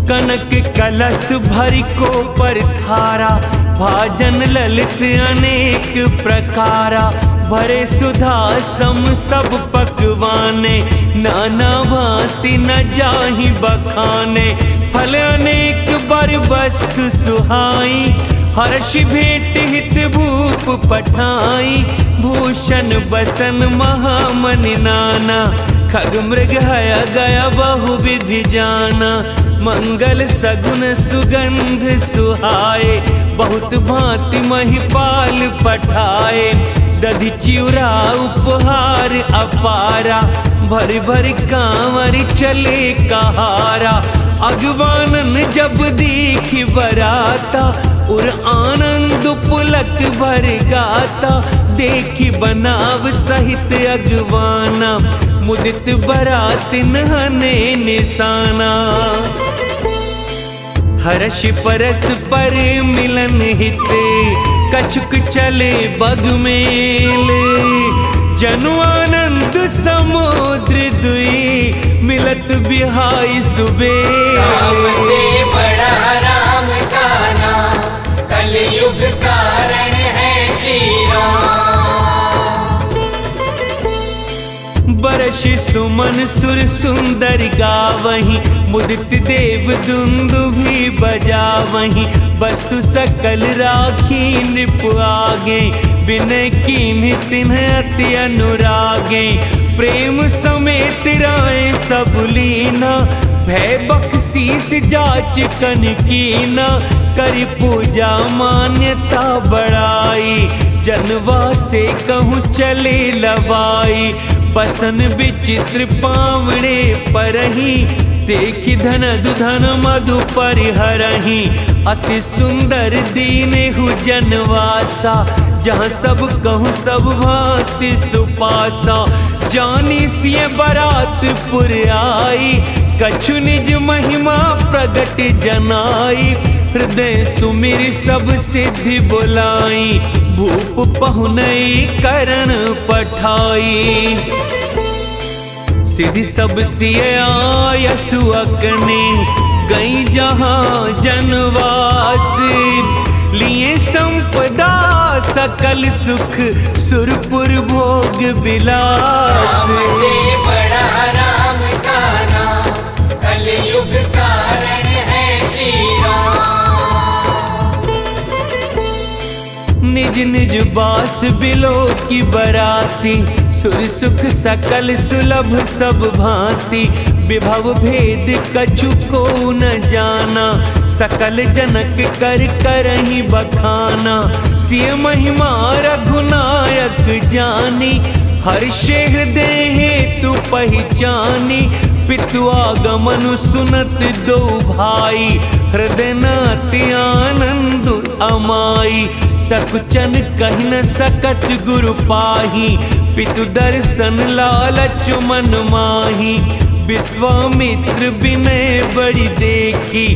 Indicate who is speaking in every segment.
Speaker 1: कनक कलश भरि को पर थारा, भाजन ललित अनेक प्रकारा। भरे सुधा सम सब पकवाने, नाना भांति न जाहि बखाने। फल अनेक बर वस्तु सुहाई, हर्ष भेंट हित भूप पठाई। भूषण बसन महामनि नाना, खग मृग हय गया बहु विधि जाना। मंगल सगुन सुगंध सुहाए, बहुत भांति महिपाल पठाए। दधि चिउरा उपहार अपारा, भरि भरि कांवर चले कहारा। अगवानन जब देखि बराता, उर आनंद पुलक भर गाता। देखि बनाव सहित अगवाना, मुदित बरातिन हने निशाना। हर्ष परस पर मिलन हिते, कछुक चले बग मेले। जनु आनंद समुद्र दुई, मिलत बिहाई सुबेले।
Speaker 2: राम से बड़ा राम का नाम, कलयुग कारण है श्री राम।
Speaker 1: बरषि सुमन सुर सुंदर गावहीं, मुदित देव दुंदुभि बजावहीं। वस्तु सकल राखी नृप आगे, विनय कीन्ह तिन्ह अति अनुरागे। प्रेम समेत राय सब लीना, भय बख्शीस जाच कन कीना। करि पूजा मान्यता बढ़ाई, जनवा से कहूँ चले लवाई। बसन विचित्र पावणे परही, देखि धन दुधन मधु परिहरही। अति सुंदर दीनेहु जनवासा, जहाँ सब कहूँ सब भांति सुपासा। जानी सिय बरातपुर आई, कछु निज महिमा प्रगट जनाई। हृदय सुमिर सब सिद्धि बुलाई, भूप पहुनई करण पठाई। सिद्धि सब सिय आयसु अकने, गई जहाँ जनवास। लिए संपदा सकल सुख, सुरपुर भोग विलास।
Speaker 2: राम से बड़ा राम का नाम, कलयुग कारण है श्री राम।
Speaker 1: निज निज बास बिलो की बराती, सुर सुख सकल सुलभ सब भांति। विभव भेद कछु को न जाना, सकल जनक कर करहि बखाना। सिय महिमा रघुनायक जानी, हर्षे हृदय हेतु पहचानी। पितु आगमन सुनत दो भाई, हृदय नाति आनंद अमाई। सकुचन कहि न सकत गुरु पाही, पितु दर्शन लालच मन माही। विश्वामित्र विनय बड़ी देखी,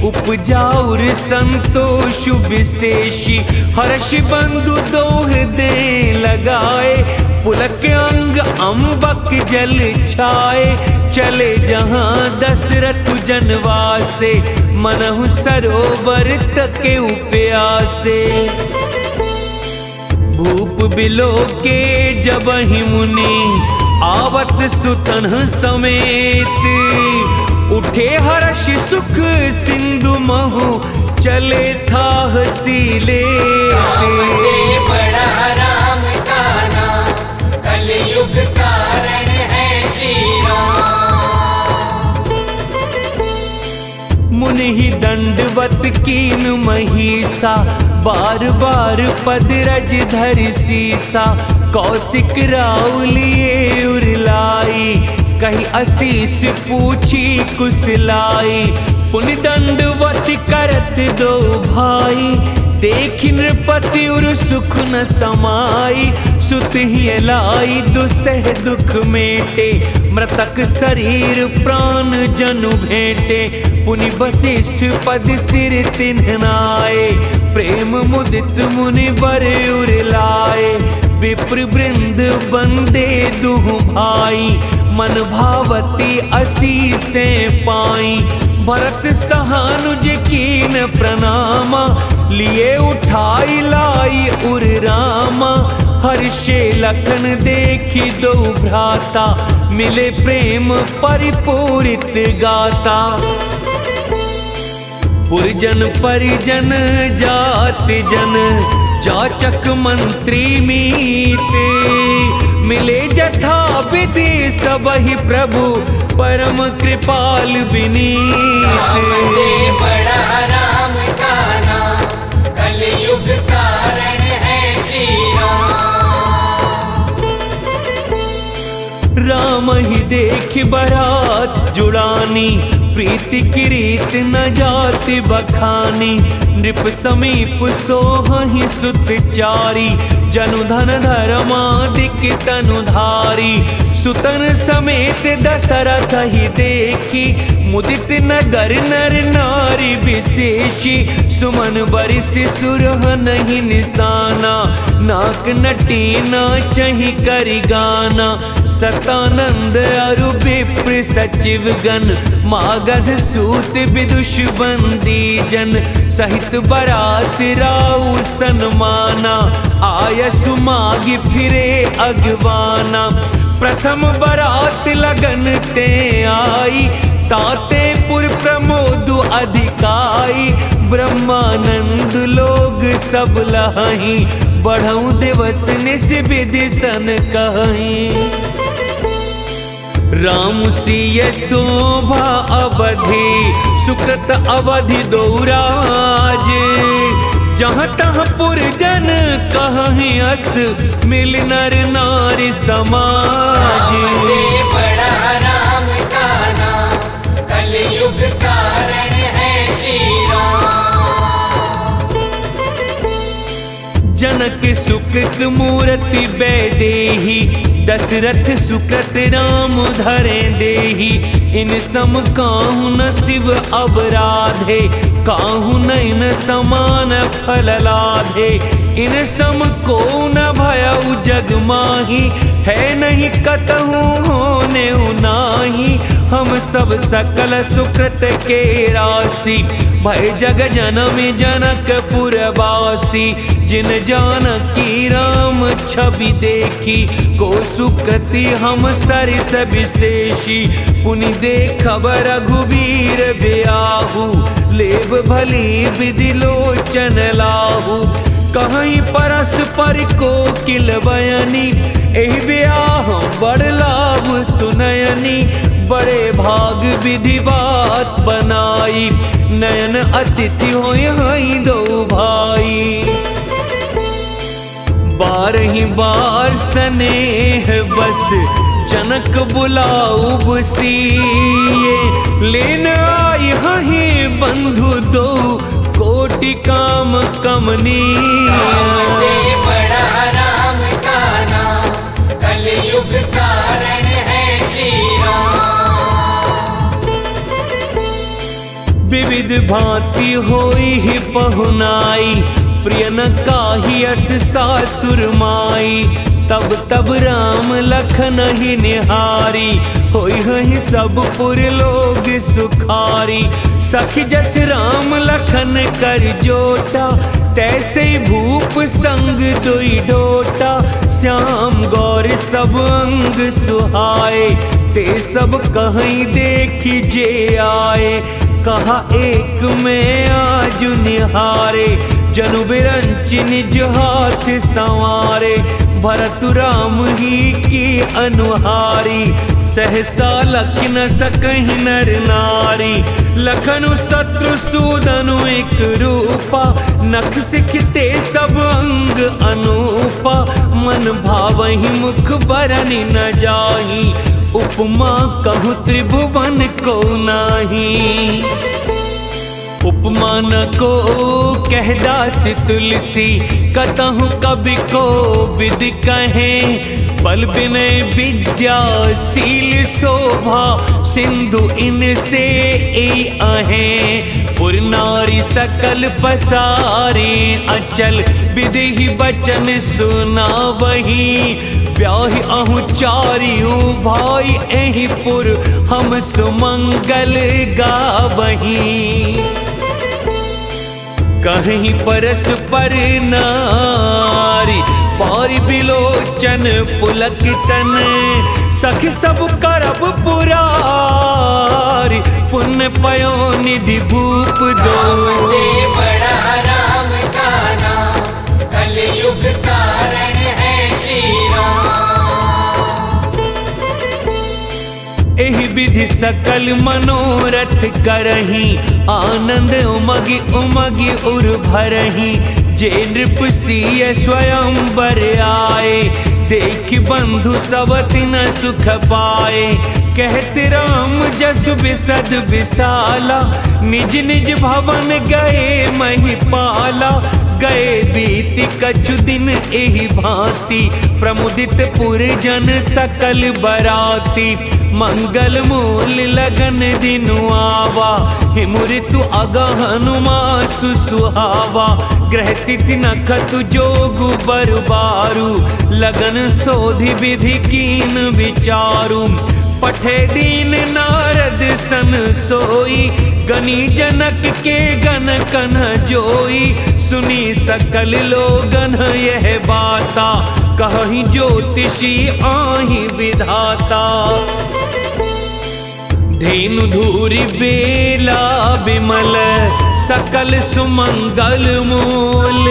Speaker 1: उपजाउर संतोष विशेषी। हर्ष बंधु दोह दे लगाए, पुलक अंग अम्बक जल छाए। चले जहाँ दशरथ जनवासे, मनहु सरोवर तके प्यासे। भूप बिलो के जबहि मुनि, आवत सुतन समेत। उठे हर्ष सुख सिंधु महु, चले थाह सीले।
Speaker 2: राम से बड़ा राम का नाम, कलयुग कारण है श्री राम।
Speaker 1: मुनि दंडवत कीन महिषा, बार बार पद रज धरि सीसा। कौशिक राउ लिए उरलाई, कही आशीष पूछी कुशलाई। पुनि दंडवत करत दो भाई, देखि नृपति उर सुख न समाई। सुत ही लाई दुसह दुख मेटे, मृतक शरीर प्राण जनु भेंटे। पुनि वशिष्ठ पद सिर तिन्ह नाए, प्रेम मुदित मुनि बर उर लाए। विप्र वृंद बंदे दुह भाई, मन भावती असी से पाई। भरत सहानुज कीन प्रणामा, लिए उठाई लाई उर रामा। हर्षे लखन देखी दो भ्राता, मिले प्रेम परिपूरित गाता। पुरजन परिजन जात जन, जाचक मंत्री मीते। मिले जथा विधि सबहि प्रभु, परम कृपाल विनीत।
Speaker 2: से बड़ा राम का नाम, कलयुग कारण है श्री
Speaker 1: राम ही देख बरात जुड़ानी, प्रीति की रीत न जाति बखानी। नृप समीप सोहहि सुत चारी, जनु धन धर्मादिक तनुधारी। सुतन समेत दशरथ ही देखी, मुदित नगर नर नारी विशेषी। सुमन बरिस सुरह नहीं निशाना, नाक नटी नाचहि करि गाना। सतानंद अरु विप्र सचिव गण, मागध सूत विदुष बंदी जन। सहित बरात राउ सन्माना, आयसु मागी फिरे अगवाना। प्रथम बरात लगन ते आई, ताते पुर प्रमोद अधिकाई। ब्रह्मानंद लोग सब लहहीं, बढ़ऊ दिवस निस विधि सन कहीं। राम सिय शोभा अवधि, सुकृत अवधि दौराज। जहाँ तहाँ पुरजन कहीं अस, मिल नर नारी समाज।
Speaker 2: से बड़ा राम का नाम, कलयुग कारण है श्री राम।
Speaker 1: जनक सुकृत मूर्ति वैदेही, दशरथ सुकृत राम धरे देही। इन सम काहू न शिव अवराधे, काहू नैन समान फल लाधे। इन सम को न भयउ जग माही, है नहीं कतहु होने नाही। हम सब सकल सुकृत के राशि, भय जग जनम जनकपुर वासी। जिन जानकी राम छवि देखी, को सुकृति हम सरिस विशेषी। पुनि देखब रघुबीर ब्याहु, लेब भली विधि लोचन लाहु। कहीं परस्पर को किल बयनी, एहि ब्याह बड़ लाभ सुनयनी। बड़े भाग विधि बात बनाई, नयन अतिथि होय हई दो भाई। बारही बार स्नेह बस, जनक बुलाऊ बसिए। लेन आई हही बंधु दो, कोटि काम कमनीय।
Speaker 2: से बड़ा राम का नाम, कलयुग कारण है श्री राम।
Speaker 1: विविध भांति होई ही पहुनाई, प्रिय न काही अस सासुर माई। तब तब राम लखन ही निहारी, होई हई सब पुर लोग सुखारी। सखी जस राम लखन कर जोटा, तैसे भूप संग दुई डोटा। श्याम गौर सब अंग सुहाए, ते सब कहीं देखी जे आए। कहा एक में आज निहारे, जनु बिरंचि निज हाथ संवारे। भरत राम ही की अनुहारी, सहसा लख न सकहि नर नारी। लखनु शत्रु सूदनु एक रूपा, नख सिखते सब अंग अनूपा। मन भावहि मुख बरनि न जाहि, उपमा कहु त्रिभुवन को नाही। उपमा न को कह दास तुलसी, कतहु कवि को विद कहे। बल विनय विद्या शील शोभा, सिंधु इनसे ए आहे। पुर नारी सकल पसारे, अचल विधि बचन सुना वही। ब्याहि अहु चारियु भाई एहिपुर हम सुमंगल गावहीं। कहीं परस्पर नारी पारि बिलोचन पुलक तन, सखी सब करब पुरारी पुण्य पयो निधि भूप दो।
Speaker 2: से बड़ा राम का नाम कलयुग कारण है श्री राम।
Speaker 1: एहि विधि सकल मनोरथ करहीं, आनंद उमगी उमगी उर भरहीं। जे नृप सिय स्वयंवर आए, देख बंधु सब तिन सुख पाए। कहते राम जसु बिसद विशाला, निज निज भवन गए महिपाला। गए बीति कछु दिन एहि भांति, प्रमुदित पुरजन सकल बराती। मंगल मूल लगन दिनु आवा, हिमुरितु अगहनुमा सुसुहावा। ग्रह तिथि नखतु जोगु बरबारू, लगन सोधि विधि कीन विचारू। पठे दीन नारद सन सोई, गनी जनक के गन कन जोई। सुनी सकल लोगन यह बाता, कहीं ज्योतिषी आहि विधाता। धेनु धूरि बेला बिमल, सकल सुमंगल मूल।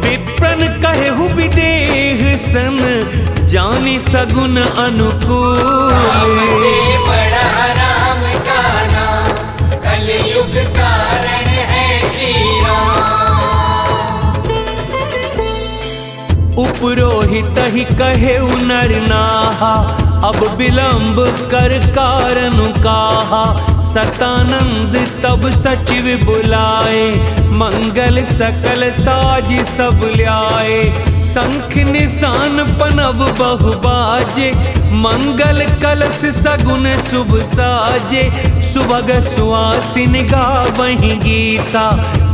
Speaker 1: विप्रन कहु विदेह सन, जानि सगुन अनुकूल।
Speaker 2: से बड़ा राम का नाम कलयुग कारण है श्री राम।
Speaker 1: उपरोहित ही कहे नर नाहा, अब विलंब कर कारण काहा। सतानंद तब सचिव बुलाए, मंगल सकल साज सब ल्याए। शंख निशान पनब बहु बाजे, मंगल कलश सगुन शुभ साजे। सुभग सुआसिन गावहीं गीता,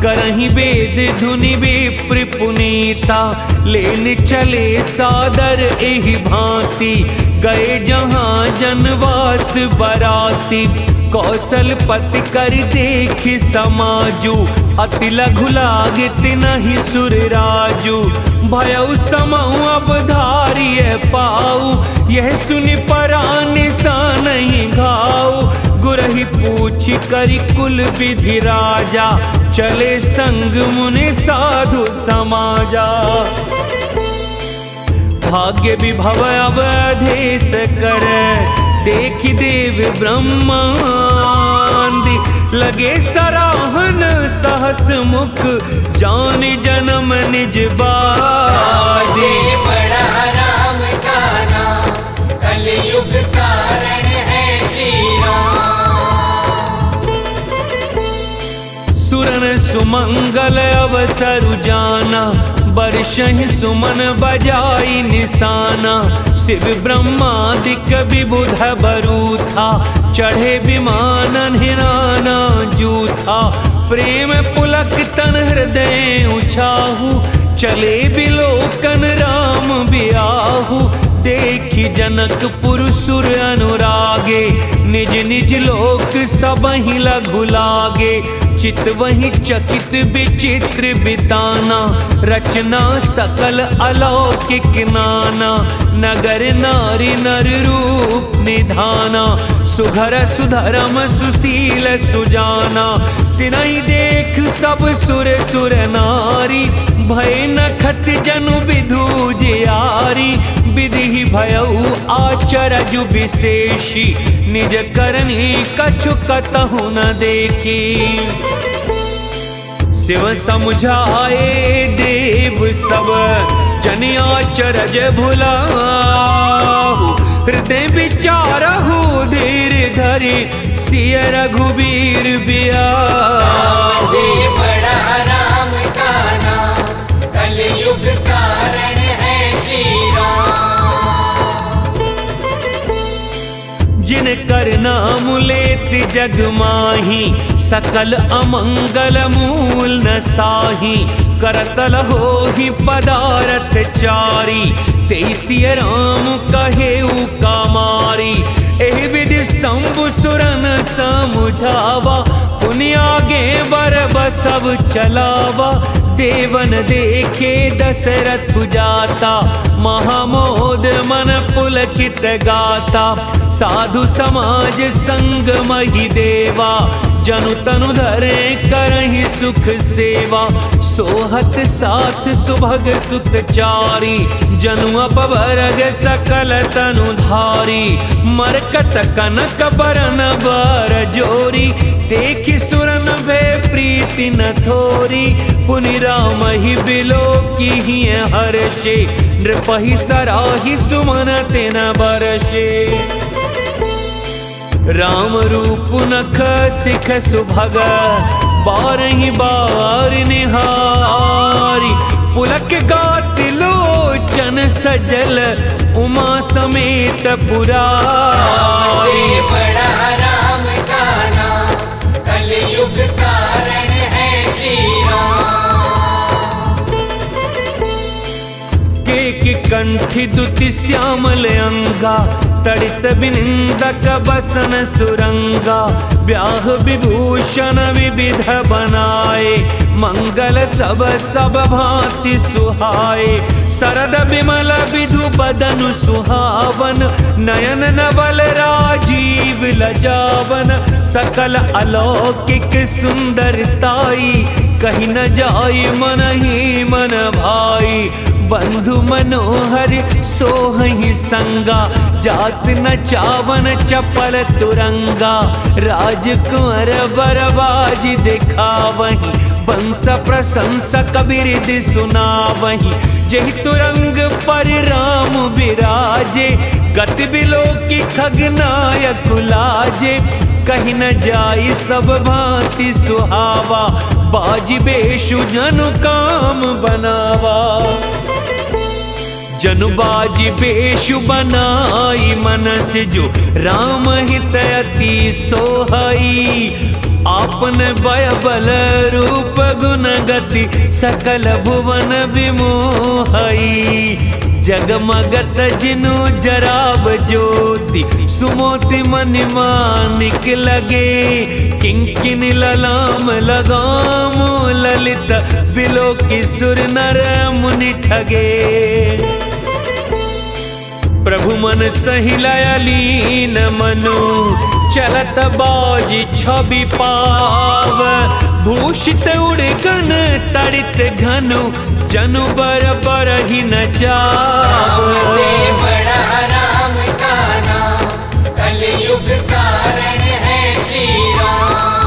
Speaker 1: करहीं वेद धुनि विप्र पुनीता। लेन चले सादर एहि भांति, गए जहाँ जनवास बराती। कौशलपति कर देख समाजू, अति लघु लागे तिनहि सुर राजू। भयउ समऊ अब धारिय पाऊ, यह सुनि परान सा नहीं घाऊ। गुरहि पूछ करि कुल विधि राजा, चले संग मुनि साधु समाजा। भाग्य विभव अवधेश कर, देखि देव ब्रह्मांदि। लगे सराहन सहस मुख, जान जन्म निज बादी।
Speaker 2: बड़ा राम का नाम कलयुग कारण है श्री राम।
Speaker 1: सुरन सुमंगल अवसर जाना, बरसहि सुमन बजाई निशाना। शिव ब्रह्मादिक विबुध बरूथा, चढ़े विमानन हिराना जूथा। प्रेम पुलक तन हृदय उछाहु, चले बिलोकन राम बियाहु। देखी जनकपुर सुर अनुरागे, निज निज लोक सबहि लघु लागे। चित वही चकित विचित्र बिताना, रचना सकल अलौकिक नाना। नगर नारी नर रूप निधाना, सुघर सुधरम सुशील सुजाना। तिनहि देख सब सुर सुर नारी, भय नखत जनु विधु जियारी। विधि भयउ आचरजु विशेषी, निज करनी कछु कतहु न देखी। शिव समुझाए देव सब, जन आचरज भुलाहु। हृदय विचारहु धीर धरि, सिय रघुबीर बियाहु।
Speaker 2: बड़ा राम का नाम कलयुग कारण है श्री राम।
Speaker 1: जिन कर नाम लेत जग माही, सकल अमंगल मूल न साही, करतल होहि पदारथ चारी, तेसिय राम कहेउ कामारी। एहि विधि शंभु सुरन समुझावा, पुनि आगे बरब सब चलावा। देवन देखे दशरथ जाता, महामोद मन पुलकित गाता। साधु समाज संग मही देवा, जनु तनु धरे करहि सुख सेवा। सोहत साथ सुभग सुत चारी, जनु अपवर्ग सकल तनु धारी। मरकत कनक बरन बर जोरी, देखि सुरन भय प्रीति न थोरी। पुनि राम ही बिलो की हर्षे, नृपहि सराहि सुमन तेन बरषे। राम रूप नख सिख सुभग, बारहि बार निहारी। पुलक गात लोचन सजल, उमा समेत पुरारी।
Speaker 2: बड़ा राम का नाम, कलयुग कारण है श्री राम।
Speaker 1: केकि कंठी दुति श्यामल अंगा, तड़ित बिनिंदक बसन सुरंगा। ब्याह विभूषण विविध बनाए, मंगल सब सब भांति सुहाए। सरद विमल विधु बदनु सुहावन, नयन नवल राजीव लजावन। सकल अलौकिक सुंदरताई, कहीं न जाई मन ही मन भाई। बंधु मनोहर सोहहि संगा, जात न चावन चपल तुरंगा। राजकुंवर बरबाज दिखावहि, बंस प्रशंसा कबीर सुनावहि। जहि तुरंग पर राम विराजे, गति बिलो की खगनायक लाजे। कहीं न जाई सब भांति सुहावा, बाजी बेशु जनु काम बनावा। जनु बाजी बेशु बनाई, मन से जो राम हित अति सोहाई। आपन बय बल रूप गुण गति, सकल भुवन विमोहई। जगमगत जिनु जराव ज्योति, सुमोति मनि मानिक लगे। किंकिन ललाम लगाम ललित, बिलो की सुर नर मुनि ठगे। प्रभु मन सही लयलीन मनु, चलत बाजी छवि पाव। भूषित उड़गन तड़ित घनु, जनु बर बर ही न चाव।
Speaker 2: बड़ा राम का नाम, कलयुग कारण है श्री राम।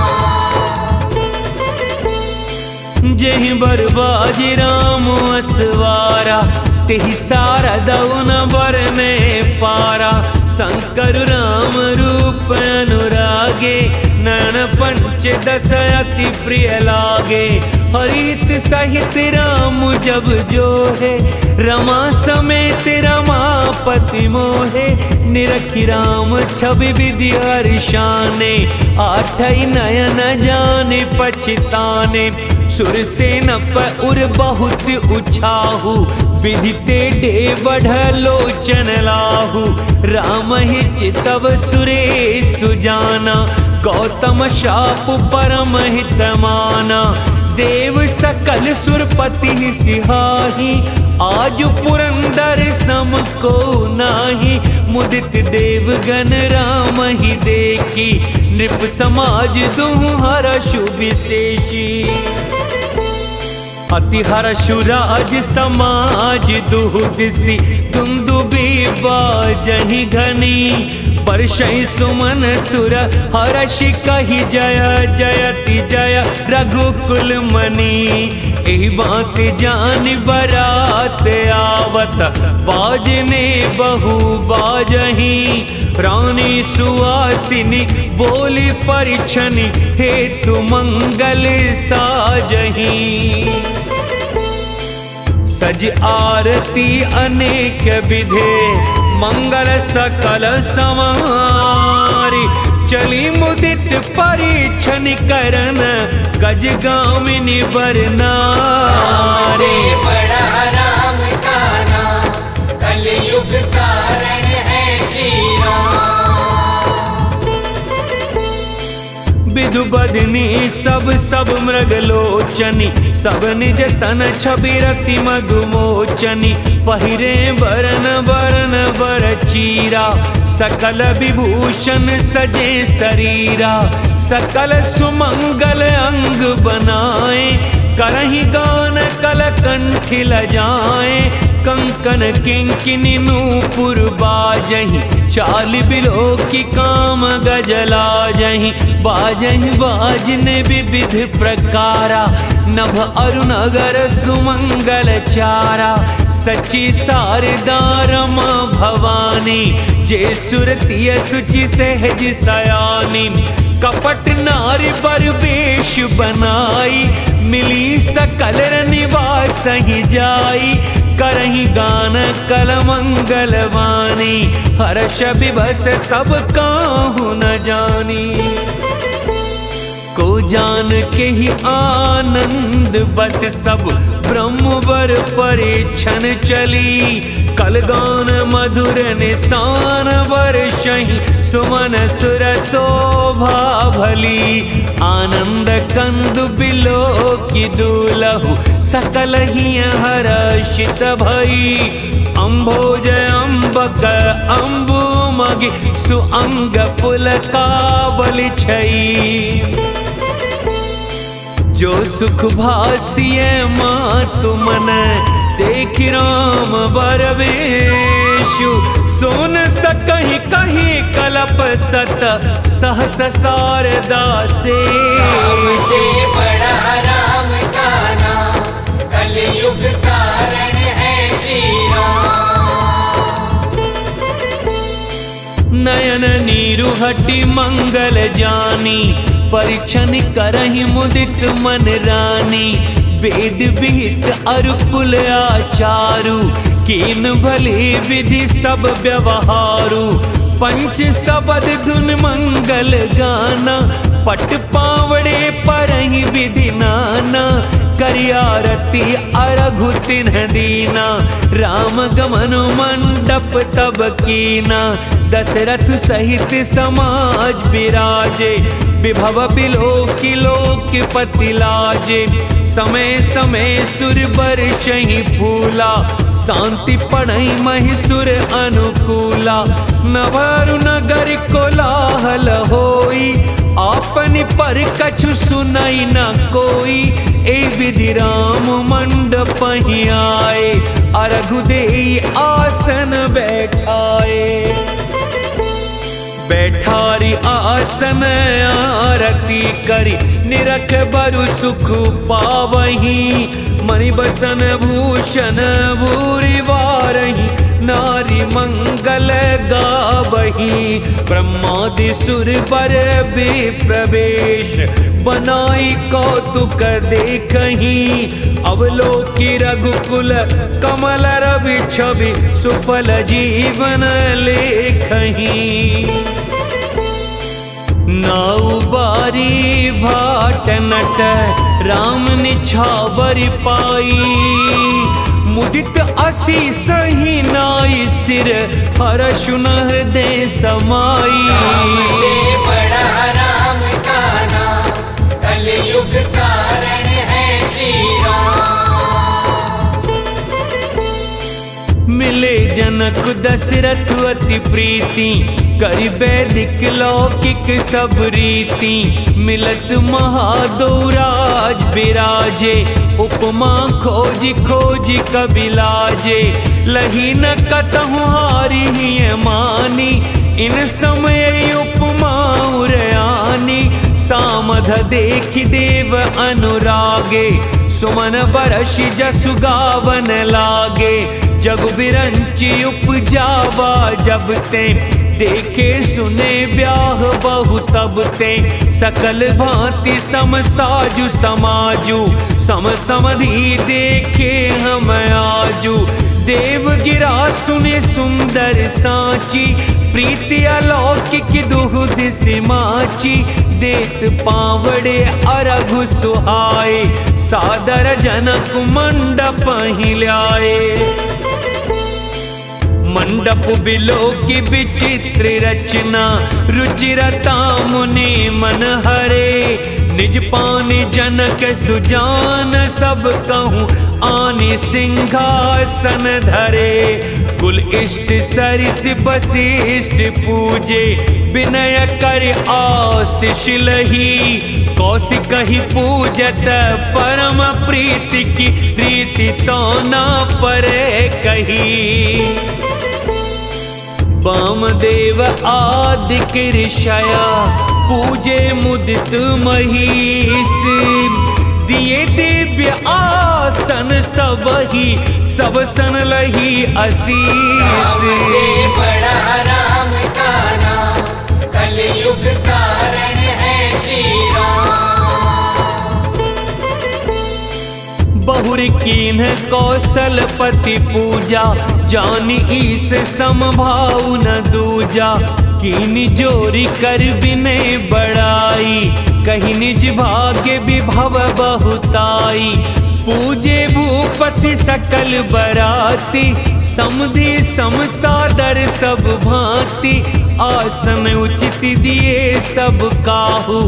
Speaker 1: जेहि बरबाजी राम असवारा, तेहि सारा दौन बर में पारा। शंकर राम रूप अनुरागे, नयन पंच दस अति प्रिय लागे। हरित सहित राम जब जो है, रमा समेत रमापति मोहे। निरखि राम छवि विधि हर्षाने, आठई नयन जाने पछताने। सुरसेन पर उर बहुत उछाहु, विधिते डे बढ़ लोचन लाहु। राम ही चितव सुरेश सुजाना, गौतम शाप परम हित माना। देव सकल सुरपति सिहाही, आज पुरंदर सम को नाही। मुदित देवगण राम ही देखी, नृप समाज दुहु हर्षु विशेषी। अति हर्षु राज समाज दुहु दिसि, दुंदुबी बाजहि घनी। वर्षै सुमन सुर हर्षि कहि जय जयति जय रघुकुल मणि। एहि बात जानि बरात आवत, बाजने बहु बाजहि। रानी सुवासिनी बोली परिछनि, हेतु मंगल साजहि। सज आरती अनेक विधे, मंगल सकल समारी। चली मुदित परीक्षण करन गज गामिनी बरनारी।
Speaker 2: बड़ा राम का नाम कलयुग कारण है श्री राम।
Speaker 1: विदु बदनी सब मृगलोचनी सब निज तन छवि रति मधुमोचनी। पहिरे बरन बर चीरा सकल विभूषण सजे शरीरा। सकल सुमंगल अंग बनाए करहि गान कल कंठी लजाए। कंकन किंकिनी नूपुर बाजहि चाल बिलो की काम गजलाजहि। बाजहि बाजने विविध प्रकारा नभ अरुणगर सुमंगल चारा। सची शारदा रमा भवानी जे सुरतिय सुचि सहज सयानी। कपट नारी पर वेश बनाई मिली सकल निवास ही जाई। करहि गान कल मंगल वाणी हर्ष विभस सब काहू न जानी। को जान के ही आनंद बस सब ब्रह्मवर परीक्षण चली। कलगान मधुर निशान वर्षहि सुमन सुर शोभा भली। आनंद कंदु बिलो की दूलहु सकल ही हर्षित भई। अम्भोज अम्बक अम्बु मगि सुअंग पुलकावल छई। जो सुख भासिए मात मन देख राम बरवेशु। सोन सकहि कहि कलप सत सहस शारदा से।
Speaker 2: बड़ा राम का नाम कलयुग कारण है श्री राम।
Speaker 1: नयन नीरु हटि मंगल जानी परीक्षण करहि मुदित मन रानी। वेद विहित अरुकुल आचारु कीन भले विधि सब व्यवहारु। पंच सबद धुन मंगल गाना पट पावड़े परहि विधि नाना। करियारती अरघु तिन्ह दीना राम गमन मंडप तब कीना। दशरथ सहित समाज विराजे विभव बिलोकी लोकपति लाजे। समय समय सुर बरसहि फूला शांति पढ़ई महिसुर अनुकूला। नवरु नगर कोलाहल होई आपन पर कछु सुनाई न कोई। ए विधि राम मंडप ही आए अरघु देई आसन बैठाए। बैठारी आसन आरती करी निरख बरु सुख पावही। मणि बसन भूषण भूरि वारही नारी मंगल गावही। ब्रह्मादि सुर बर बे प्रवेश बनाई कौतुक देखही। अवलोकी रघुकुल कमल रवि छवि सुफल जीवन लेखही। नाउ बारी भाट नट राम निछावर पाई। मुदित असी सही नाई सिर हर्षु न हृदय समाई।
Speaker 2: बड़ा राम का नाम कलयुग कारण है श्री राम।
Speaker 1: मिले जनक दशरथ अति प्रीति करि वैदिक लौकिक सब रीति। मिलत महादौराज विराजे उपमा खोजी खोजी कबिलाजे। लही न कतहु हारी ही मानी इन समय उपमा उरयानी। सामध देख देव अनुरागे सुमन बरषि जसु गावन लागे। जगु बिरंची उपजावा जब ते देखे सुने ब्याह बहु तब ते। सकल भांति सम साजु समाजु सम समधि देखे हम आजू। देव गिरा सुने सुंदर सांची, प्रीति अलौकिक दुहुद सिमाची। देत पावड़े अरघु सुहाए, सादर जनक मंडप ही ल्याए। मंडप बिलो की विचित्र रचना, रुचिरता मुनि मन हरे। निज पानी जनक सुजान, सब कहूँ आनि सिंहासन धरे। कुल इष्ट सरिस वशिष्ठ पूजे, विनय कर आशीष लही। कौशिक ही पूजत परम प्रीति की, रीति तो ना परे कही। वामदेव आदिक ऋषया, पूजे मुदित महीष। दिए दिव्य आसन सबही, सब सन लही आशीष।
Speaker 2: से बड़ा राम का नाम, कलयुग कारण है श्री राम।
Speaker 1: बहुर कीन्ह कौशलपति पूजा, जानी ईस समभाव न दूजा। कीनी जोरी कर विनय बड़ाई, कहीं निज भाग्य विभव बहुताई। पूजे भूपति सकल बराती, समधि समसादर सब भांति। आसन उचित दिए सब काहू,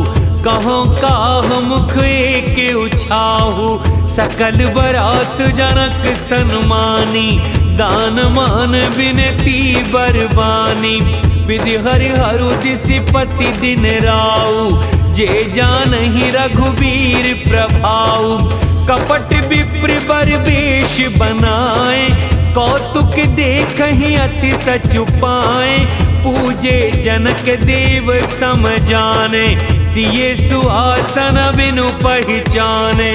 Speaker 1: कहो काह मुख एक उछाहू। सकल बरात जनक सन्मानी, दान मान विनती बरबानी। विधि हरिहरु दिसिपति दिन राउ, जे जानहि रघुबीर प्रभाऊ। कपट विप्र बर वेश बनाए, कौतुक देखहि अति सचु पाए। पूजे जनक देव सम जाने, दिए सुआसन बिनु पहचाने।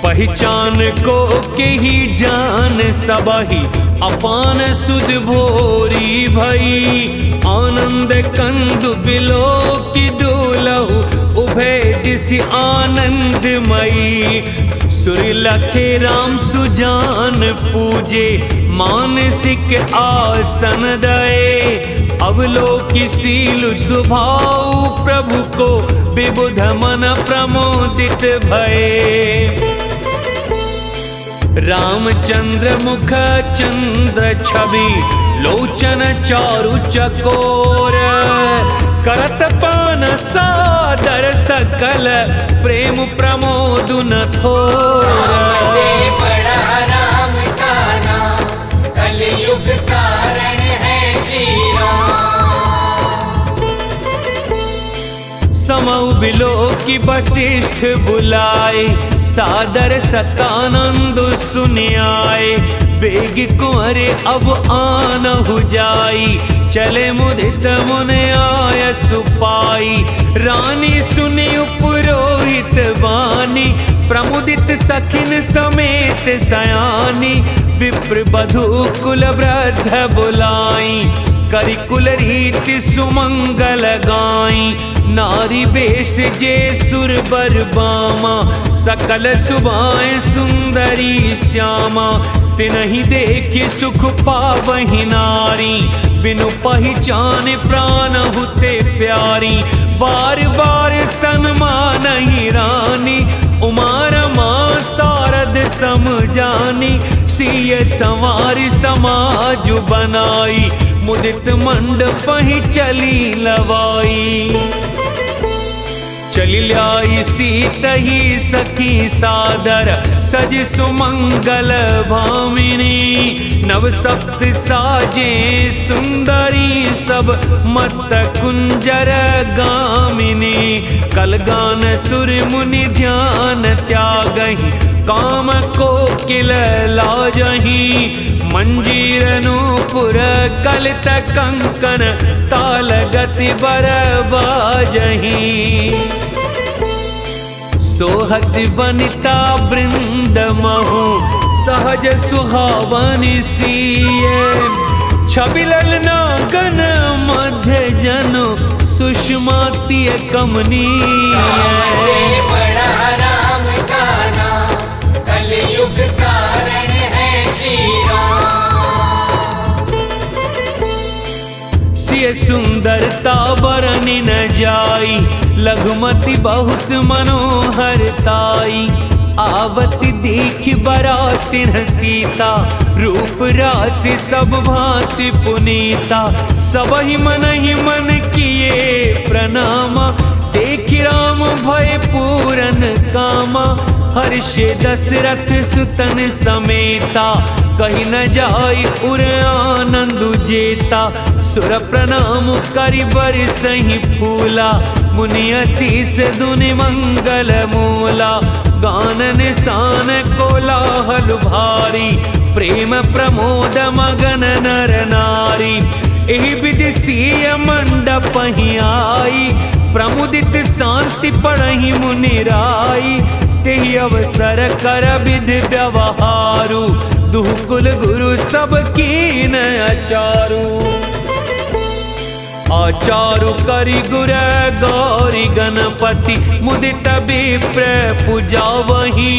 Speaker 1: पहचान को के ही जान सबही, अपान सुध भोरी भई। आनंद कंदु बिलो की दुलहु, उभय दिसि आनंदमयी। सुर लखे राम सुजान पूजे, मानसिक आसन दए। अवलोकि शील स्वभाव, प्रभु को विबुध मन प्रमोदित भये। रामचंद्र मुख चंद्र छवि, लोचन चारु चकोर। करत पान सादर सकल, प्रेम प्रमोद न थोर।
Speaker 2: से बड़ा राम का नाम, कलयुग कारण है श्री राम।
Speaker 1: समऊ बिलो की वशिष्ठ बुलाए, सादर सतानंद सुनियाए। बेग कुंवर अब आन हो जाई, चले मुदित मुने आय सुपाई। रानी सुनी पुरोहित वाणी, प्रमुदित सखिन समेत सयानी। विप्र बधु कुल वृद्ध बुलाई, करिकुल रीति सुमंगल गाई। नारी वेश जे सुर बर बामा, सकल सुबाएं सुंदरी श्यामा। तिनहि देखि सुख पावहि नारी, बिनु पहचान प्राण हुते प्यारी। बार बार सन्मानहि रानी, उमा रमा सारद सम जानी। सिय संवार समाज बनाई, मुदित मंडप ही चली लवाई। चली लाई सीत ही सखी सादर, सज सुमंगल भामिनी। नव सप्त साजे सुंदरी, सब मत कुंजर गामिनी। कलगान सुर मुनि ध्यान त्यागहि, काम को किल लाजहि। मंजीर नूपुर कलित कंकन, ताल गति बर बाजहि। सोहत बनिता वृंद महु, सहज सुहावनि सिए। छबिलल नागन मध्य जनु, सुषमा तिय कमनीय।
Speaker 2: से बड़ा राम का नाम, कलयुग कारण है
Speaker 1: सिय सुंदरता बरनि न जाई, लघुमति बहुत मनोहर ताई। आवती देख बरातिन सीता, रूप राशि सब भांति पुनीता। सबहि मन ही मन किए प्रणामा, देख राम भय पूरन कामा। हर्षे दशरथ सुतन समेता, कहीं न जाई उर आनंद जेता। सुर प्रणाम करि बरसहि फूला, मुनि असीस दुनि मंगल मूला। गानन सान कोलाहल भारी, प्रेम प्रमोद मगन नर नारी। एहि विधि सिय मंडप ही आई, प्रमुदित शांति पढ़हि मुनि राई। तेहि अवसर कर विधि व्यवहारु, दुह कुल गुरु सब कीन अचारु। आचारु करि गुर गौरी गणपति, मुदित विप्र पूजावहि।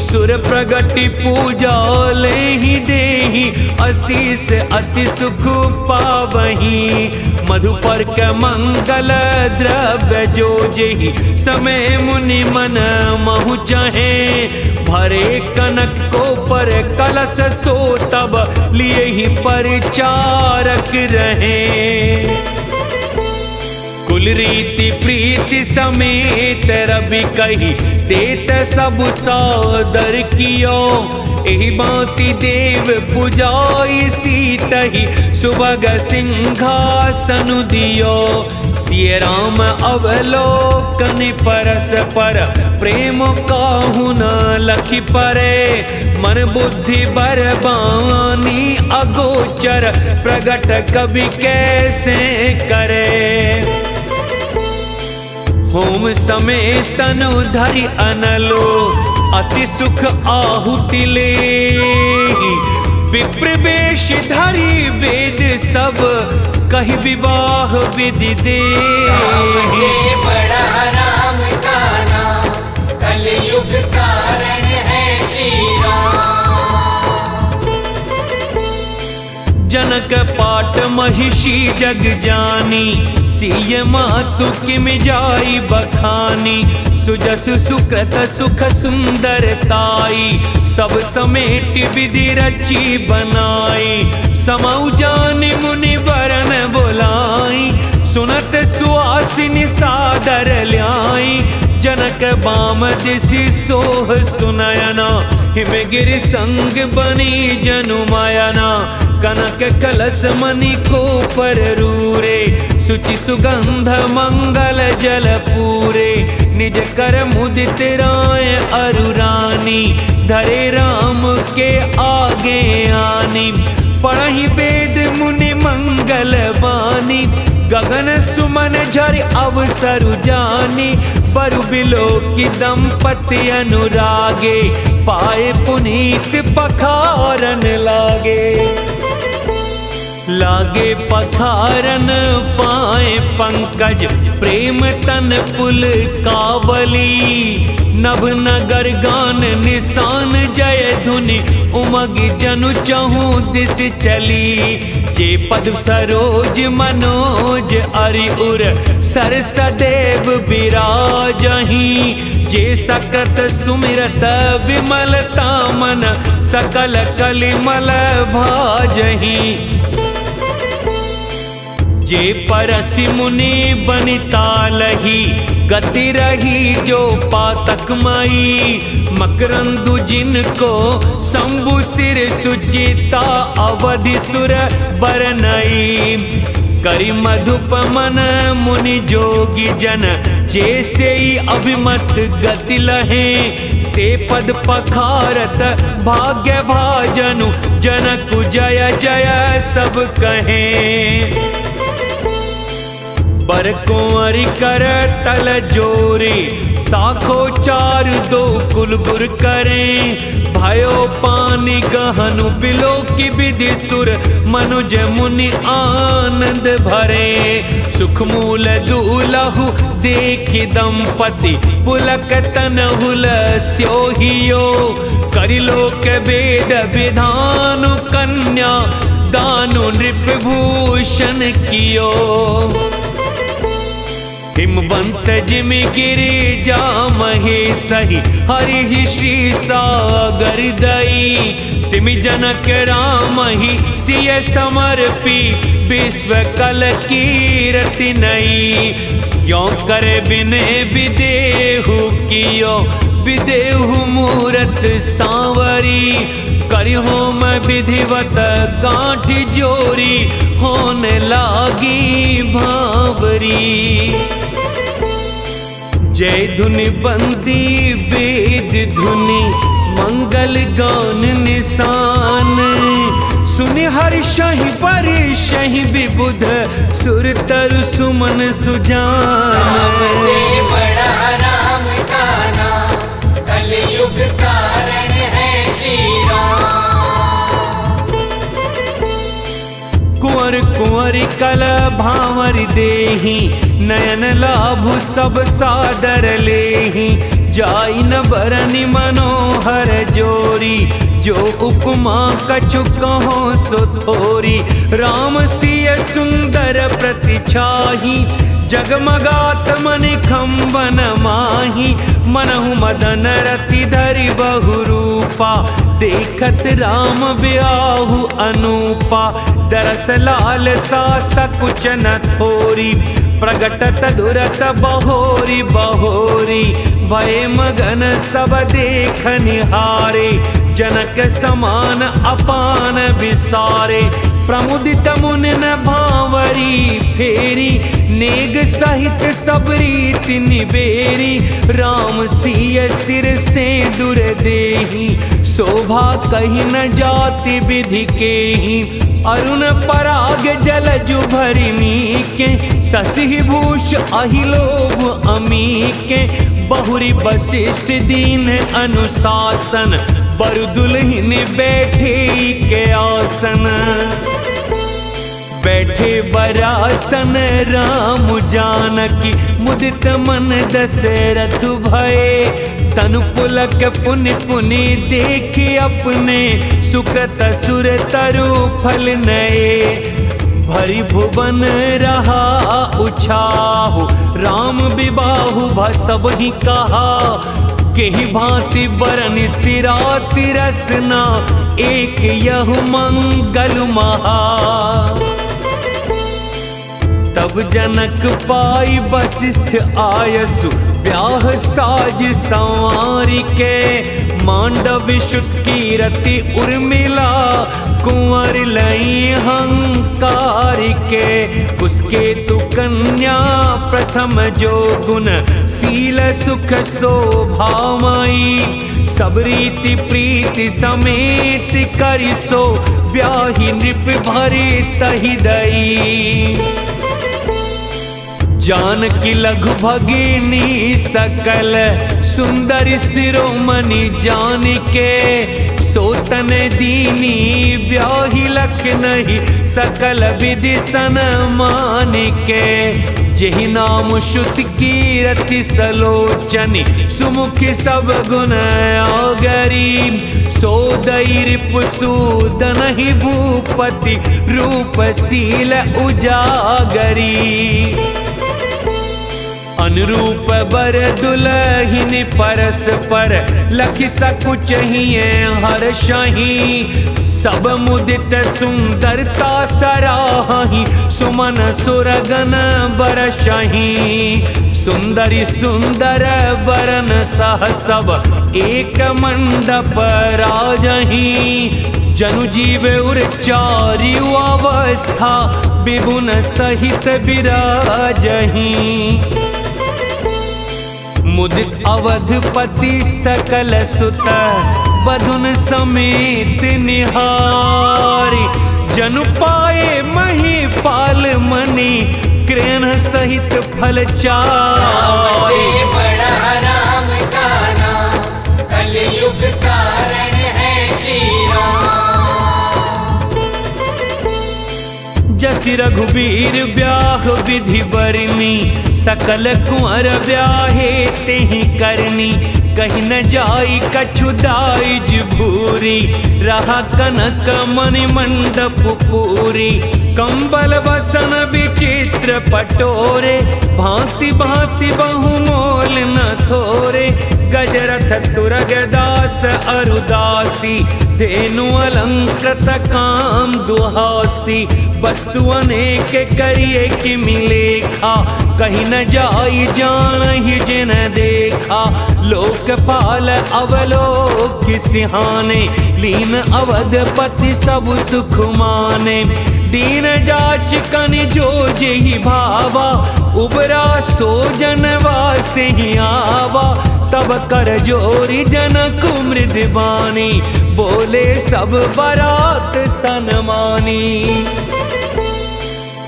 Speaker 1: सुर प्रगति पूजा लेहि देहि, असीस अति सुख पावहि। मधुपर के मंगल द्रव्य जो जेहि, समय मुनि मन महु चाहे। भरे कनक को पर कलश सो, तब लिए ही परिचारक रहे। कुल रीति प्रीति समेत रवि कही, देत सब सादर कियो। एहि बाति देव पुजाई सीतहि, सुभग सिंहासन दियो। सिय राम अवलोकन परस पर, प्रेम काहु न लखि परे। मन बुद्धि बरबानी अगोचर, प्रगट कवि कैसे करे। होम समय तनु धरि अनलो, अति सुख आहुति लेहि। विप्र वेश धरि वेद सब, कहि विवाह विधि देहि।
Speaker 2: बड़ा राम का नाम, कलयुग कारण है श्री राम।
Speaker 1: जनक पाट महिषी जग जानी, सिय मातु किम जाई बखानी। सुजसु सुकृत सुख सुंदरताई, सब समेट विधि रची बनाई। समौ जान मुनि बरन बोलाई, सुनत सुआसिनी सादर ल्याई। जनक बाम दिसि सोह सुनयना, हिमगिरि संग बनी जनुमायना। कनक कलश मणि को पर रूरे, सुचि सुगंध मंगल जल पूरे। निज कर मुदित राय अरुरानी, धरे राम के आगे आनी। पढ़हि वेद मुनि मंगल वाणी, गगन सुमन झरि अवसर जानी। बरु बिलो की दंपति अनुरागे, पाए पुनीत पखारन लागे। लागे पखारन पाए पंकज, प्रेम तन पुल कावली। नभ नगर गान निशान जय धुनि, उमग जनु चहु दिस चली। जे पद सरोज मनोज अरि उर, सर सदैव विराजहि। जे सकत सुमिरत विमलता मन, सकल कलिमल भाजहि। जे परसि मुनि बनिता लही, गति रही जो पातक माई। मकरंदु जिनको शंभु सिर सुचिता, अवधि सुर बरनई। करि मधुप मन मुनि जोगी जन, जैसे ही अभिमत गति लहे। ते पद पखारत भाग्य भाजनु, जनकु जय जय सब कहें। बर कुंवरी कर तल जोरी, साखो चार दो कुल गुर करें। भयो पानी गहनु बिलो की विधि सुर, मनुज मुनि आनंद भरे। सुख मूल दूलहु देखि दंपति, पुलक तनहुल स्योहियो। करिलो के वेद विधानु कन्या, दानु नृपभूषण कियो। हिमवंत जिम गिरिजा महेशहि हरि श्री सागर दई। तिमि जनक राम ही सिय समर्पी विश्व कल कीरति नई। क्यों करे बिने विदेहु कियो विदेहु मूरत सांवरी। करिहो मैं विधिवत गांठी जोरी होने लागी भावरी। जय धुनि बंदी वेद धुनि मंगल गान निशान। सुनि हर्षहि परिषहि विबुध सुर तरु सुमन सुजान।
Speaker 2: से बड़ा राम का नाम कलयुग कारण है श्री राम।
Speaker 1: कुंवर कुंवरी कल भांवर देहि नयन लाभु सब सादर लेहि। जाई न बरनि मनोहर जोरी जो उपमा कछु कहो सो थोरी। राम सिय सुंदर प्रतिछाही जगमगात मनि खंबन माही। मनहु मदन रति धरि बहु रूपा देखत राम ब्याहु अनूपा। दरस लाल सा सकुच न थोरी प्रगटत दुरत बहोरी बहोरी। भय मगन सब देख निहारे जनक समान अपान विसारे। प्रमुदित मुन न भांवरी फेरी नेग सहित सब रीति निबेरी। राम सिय सिर से दूर देहि शोभा कहीं न जाति विधि केहि। अरुण पराग जलजु भरि मीके शशि भूष अहिलोभ अमीके। बहुरी वशिष्ठ दीन अनुशासन बरु दुल्हिन बैठे के आसन। बैठे बरासन राम जानकी मुदित मन दशरथ भये। तनु पुलक पुनि पुनि देखी अपने सुकृत सुर तरु फल नए। भरि भुवन रहा उछाहु राम विबाहु भसब ही कहा। केहि भांति बरन सिराति रसना एक यहु मंगल महा। तब जनक पाई वशिष्ठ आयसु ब्याह साज संवारी के। मांडव शुद्ध कीरति उर्मिला कुंवर लई हंकार के। उसके तु कन्या प्रथम जो गुण सील सुख शोभामयी। सब रीति प्रीति समेत करिसो ब्याहि नृप भरि तहि दई। जानकी लघु भगिनी सकल सुंदर शिरोमणि जानिके। सोतन दीनी ब्याहि लख नहीं सकल विधि सन्मान के। जेहि नाम श्रुति कीरति सलोचनी सुमुखी सब गुण आगरी। सोदई रिपुसूदन ही भूपति रूप शील उजागरी। अनुरूप बर दुलहिन परस्पर लखि सकुच हिये हर्षहि। सब मुदित सुंदरता सराहि सुमन सुरगन बरषहि। सुंदरी सुंदर बरन सह सब एक मंडप राजहि। जनु जीव उर चारि अवस्था विभुन सहित विराजहि। मुदित अवधपति सकल सुत बधुन समेत निहारी। जनु पाए महीपाल मणि कृण सहित फल चारि।
Speaker 2: बड़ा राम का नाम कलयुग कारण है श्री राम।
Speaker 1: जसि रघुबीर ब्याह विधि बरनी सकल कुंवर ब्याहे तेहि करनी। कहीं न जाई कछुदाई भूरी, रहा कनक मणि मंडप पूरी। कंबल बसन विचित्र पटोरे, भांति भांति बहुमोल न थोरे। गजरथ तुरग दास अरुदासी, धेनु अलंकृत काम दुहासी। वस्तु अनेक करिए कि मिलेखा, कहीं न जाई जान ही जिन देखा। लोकपाल अवलोक सिहाने, लीन अवधपति सब सुख माने। दीन जाच कन जो जेहि भावा, उबरा सो जनवास ही आवा। तब कर जोरी जनक मृदबानी, बोले सब बरात सनमानी।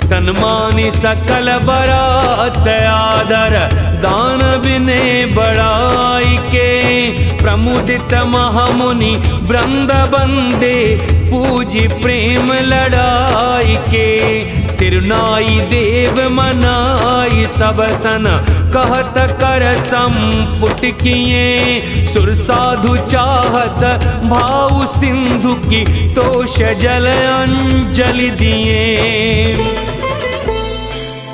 Speaker 1: सन्मानी सकल बरात आदर, दानव ने बड़ाई के। प्रमुदित महामुनि वृंद बंदे, पूजी प्रेम लड़ाई के। सिरनाई देव मनाई सब सन, कहत कर संपुट किए। सुर साधु चाहत भाव सिंधु की, तोष जल अंजलि दिए।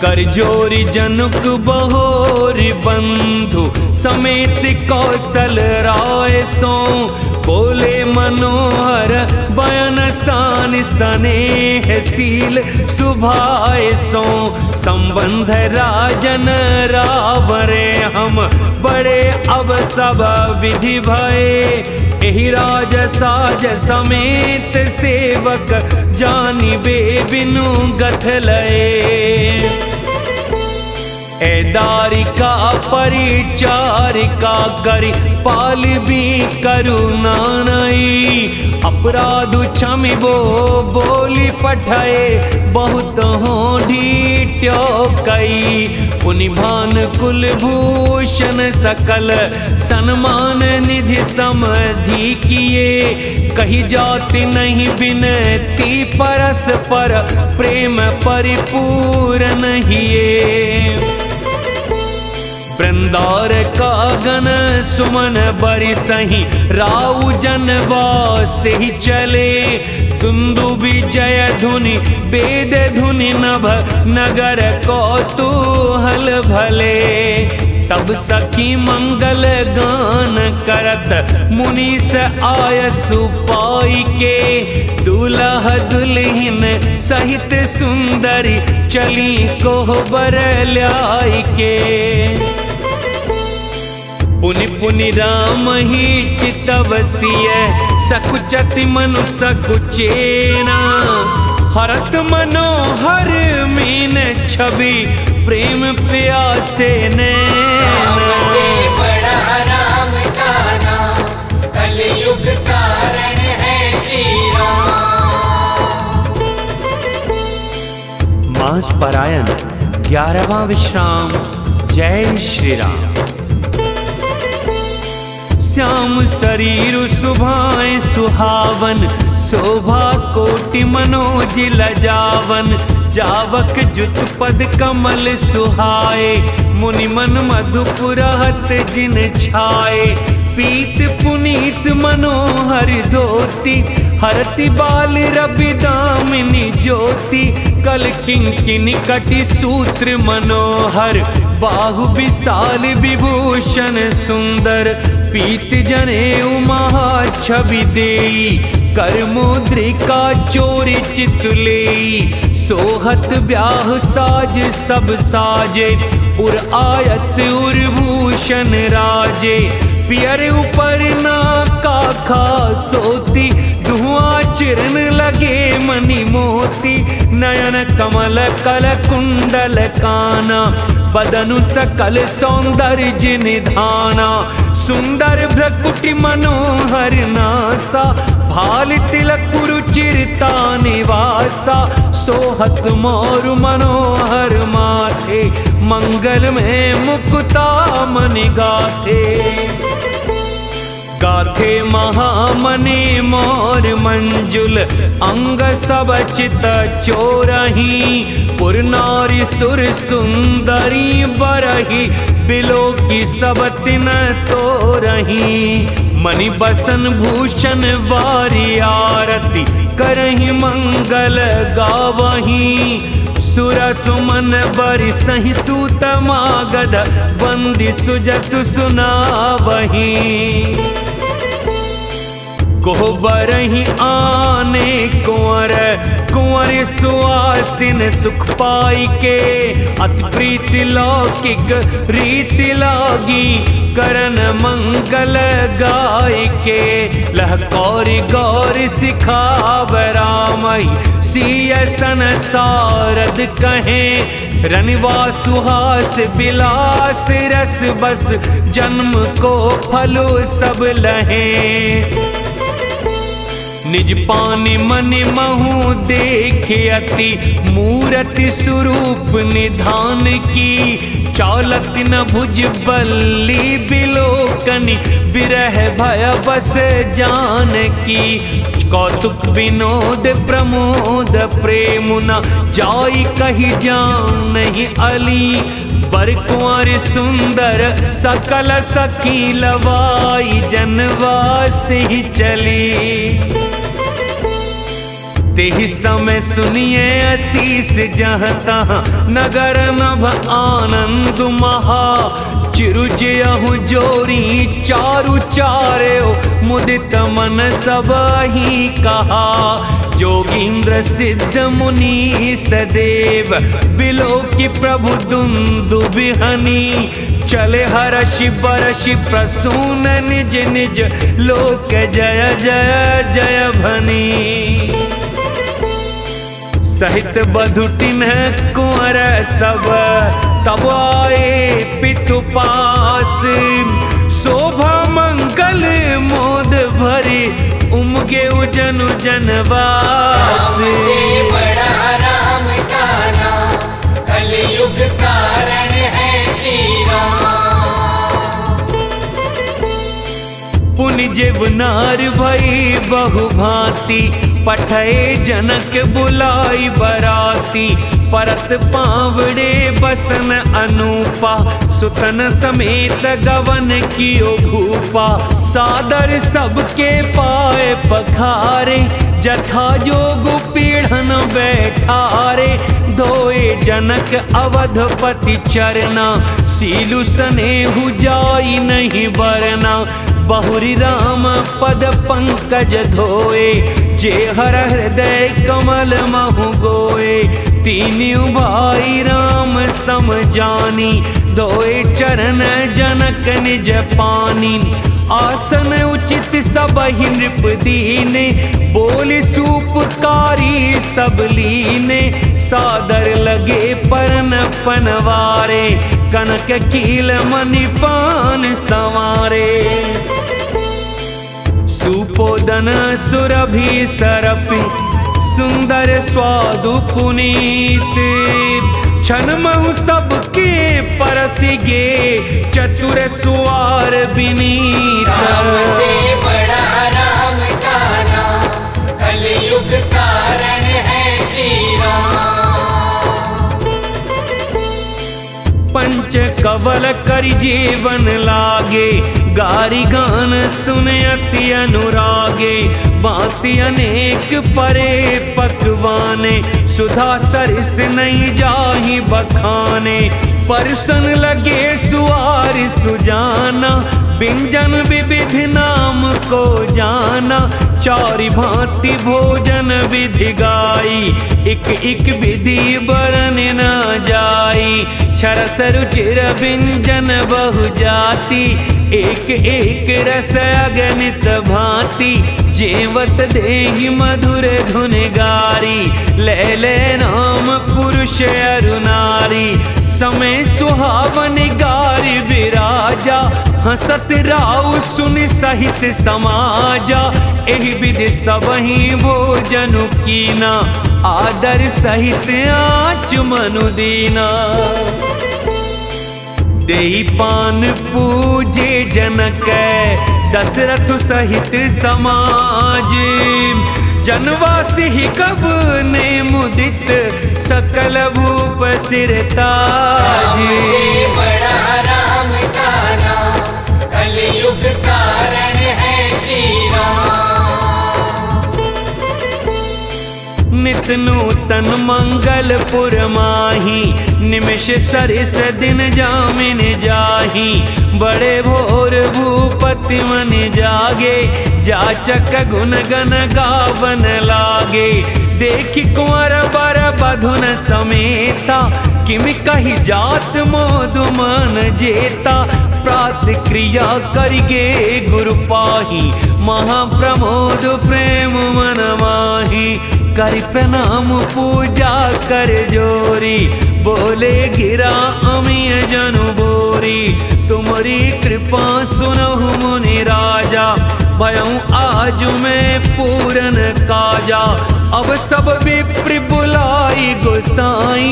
Speaker 1: कर जोरी जनक बहोरी बंधु, समेत कौशल राय सो। बोले मनोहर बयन सान, स्नेह शील सुभाए सो। संबंध राजन रावरे, हम बड़े अब सब विधि भये। एहि राज साज समेत सेवक, जानिबे बिनु गथ लये। दारिका परिचारिका करी, पालबी करुणा नई। अपराध क्षमिबो बोली पठाए, बहुत हो ढीट्यो कई। पुनि भान कुलभूषण सकल, सन्मान निधि समधि किए। कही जाति नहीं बिनती परस्पर, प्रेम परिपूर्ण हिये। वृंदार कागन सुमन बरिसहि, राउ जनवास ही चले। दुंदुबि जय धुनि वेद धुनि नभ, नगर कौतूहल भले। तब सखी मंगल गान करत, मुनीस आय सुपाई के। दूल्हा दुल्हिन सहित सुंदरी, चली कोहबर ल्याई के। पुनि पुनि राम ही चितवसिय, सकुचति मनु सकुचेना। हरत मनोहर मीन छवि, प्रेम प्यासे नैना।
Speaker 2: बड़ा राम का नाम, कलयुग कारण है श्री राम।
Speaker 1: मास परायण 11वां विश्राम। जय श्री राम। श्याम शरीर सुभाए सुहावन, शोभा कोटि मनोज लजावन। जावक जुत पद कमल सुहाए, मुनि मन मधुपुरहत जिन छाए। पीत पुनीत मनोहर धोती, हरति बाल रवि दामिनी ज्योति। कल किंकिनी कटि सूत्र मनोहर, बाहु विशाल विभूषण सुंदर। पीत जनेऊ महा छवि देई, कर मुद्रिका चोरी चितुलेई। सोहत ब्याह साज सब साजे, उर आयत उर भूषण राजे। पियर ऊपर ना काखा सोती, धुआं चिरन लगे मणि मोती। नयन कमल कल कुंडल काना, बदनु सकल सौंदर्य निधाना। सुंदर भ्रकुटि मनोहर नासा, भाल तिलक कुरुचिरता निवासा। सोहत मोरु मनोहर माथे, मंगल में मुकुता मनि गाथे। गाथे महामने मोर मंजुल अंग सब चित चोरही पुरनारी सुर सुंदरी बरही बिलो की सब तिन तो रही मणि बसन भूषण वारी आरती करही मंगल गावही सुर सुमन बरि सही सूत मागध बंदी सुजसु सुनावही कोहबरही आने कुंवर कुंवर सुआसिन सुख पाई के अति प्रीति लौकिक रीति लागी करन मंगल गाय के लहकौरी गौरी सिखाव रामई सिय संसारद कहे रनिवा सुहास विलास रस बस जन्म को फलो सब लहे निज पानी मनि महु देखे अति मूरति स्वरूप निधान की चालत न भुज बल्ली बिलोकनी बिरह भय बस जान की कौतुक विनोद प्रमोद प्रेमुना जाई कही जान नहीं अली बर कुंवर सुंदर सकल सखी लवाई जनवास ही चली तेहि समय सुनिए असीस जहाँ तहाँ नगर नभ आनंद महा चिरुजयहु जोरी चारु चार्यो मुदित मन सब ही कहा जोगींद्र सिद्ध मुनि सदेव बिलो की प्रभु दुंदुभिहनी चले हर्षि बरषि प्रसून निज निज लोक जय जय जय भनी सहित बधुटिन कुंवर सब तब आए पितु पास शोभा मंगल मोद भरी उमगे उजनु जनवास
Speaker 2: से बड़ा राम का नाम कलयुग कारण है श्री राम
Speaker 1: पुनि जेवनार भई बहुभांति पठे जनक बुलाई बराती परत पावड़े बसन अनूपा सुतन समेत गवन कियो भूपा सादर सबके पाए पखारे जथा जोग पीढ़न बैठारे धोए जनक अवधपति चरना सीलु स्नेहु जाई नहीं बरना बहुरी राम पद पंकज धोए जे हर हृदय कमल महु गोए तीनिउ भाई राम सम जानी धोए चरण जनक निज पानी आसन उचित सब ही नृप दीने बोले सूपकारी सब लीने सादर लगे परन पनवारे कनक कील मणि पान संवारे सुपोदन सुरभि सरपि सुंदर स्वादु पुनीत छन महु सबके परसिगे चतुर सुआर विनीत
Speaker 2: राम से बड़ा राम का नाम कलयुग कारण है श्री राम
Speaker 1: पंच कवल कर जीवन लागे गारी गान सुन अति अनुरागे बाती अनेक परे पकवाने सुधा सरस नहीं जाही बखाने परसन लगे सुआर सुजाना व्यंजन विविध नाम को जाना चारि भांति भोजन विधि गाई एक विधि बरन न जाई छरस रुचिर व्यंजन बहु जाति एक रस अगणित भांति जेवत देहि मधुर धुन गारी ले नाम पुरुष अरु नारी समय सुहावन गारी विराजा हसत राउ सुनि सहित समाजा एहि विधि सबहि भोजनु कीना आदर सहित आचमनु दीना देई पान पूजे जनक दशरथ सहित समाज। जनवासी कब ने मुदित सकल भूप सिर ताज।
Speaker 2: बड़ा राम का नाम कलयुग कारण है श्री राम।
Speaker 1: नित नूतन मंगलपुर माही निमिष सरिस दिन जामिन जाही। बड़े भोर भूपति मन जागे जाचक गुण गन गावन लागे। देखी कुंवर बर बधुन समेता किमि कही जात मोदु मन जेता। प्रात क्रिया करिगे गुरु पाही महाप्रमोद प्रेम मन माही। कर प्रणाम पूजा कर जोरी बोले गिरा अमिय जनु बोरी। तुम्हारी कृपा सुनहु मुनि राजा भयऊ आज मैं पूरन काजा। अब सब विप्र बुलाई गोसाई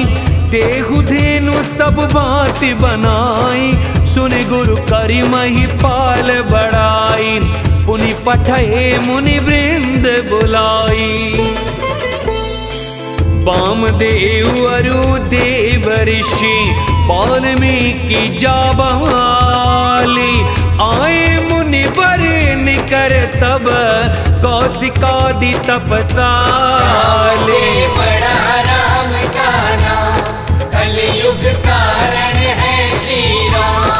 Speaker 1: देहु धेनु सब बात बनाई। सुन गुरु करि महिपाल बड़ाई पुनि पठये मुनि वृंद बुलाई। वामदेव अरु देव ऋषि वाल्मीकि जाबाली। आए मुनि वर निकर तब कौशिकादि तपसाले।
Speaker 2: बड़ा राम का नाम कलयुग कारण है श्री राम।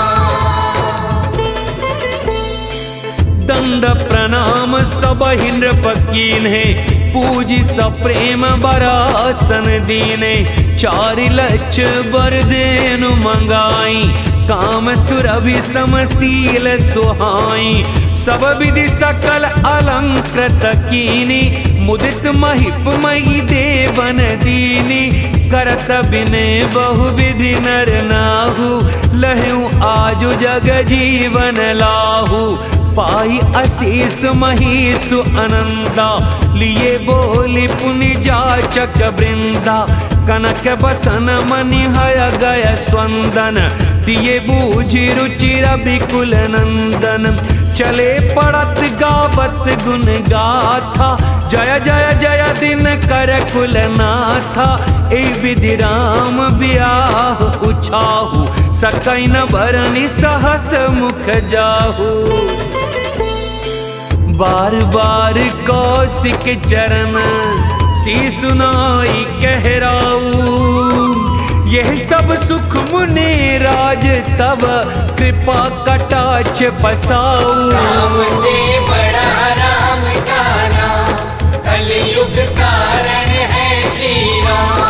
Speaker 1: दंड प्रणाम सब नृपकीन्हे पूजी सप्रेम बरासन दीने। 4 लक्ष बरदेनु मंगाई काम सुरभि समशील सुहाई। सब विधि सकल अलंकृत कीनी मुदित महिप मही देवन दीनी। करत बिने बहु विधि नर नाहु लहु आजु जग जीवन लाहु। पाई असीस महीसु अनंदा लिए बोली पुनि जाचक वृंदा। कनक बसन मनि हय गय स्वंदन दिए बूझि रुचि रविकुल नंदन। चले पड़त गावत गुण गाथा जय जय जय दिन कर कुल नाथा। ए विधि राम ब्याह उछाहु सकैन बरनि सहस मुख जाहु। बार बार कौशिक चरण शीसुनाई कहराऊ। यह सब सुख मुनि राज तब कृपा कटाक्ष पसाऊ।
Speaker 2: राम से बड़ा राम का नाम कलयुग कारण है श्री राम।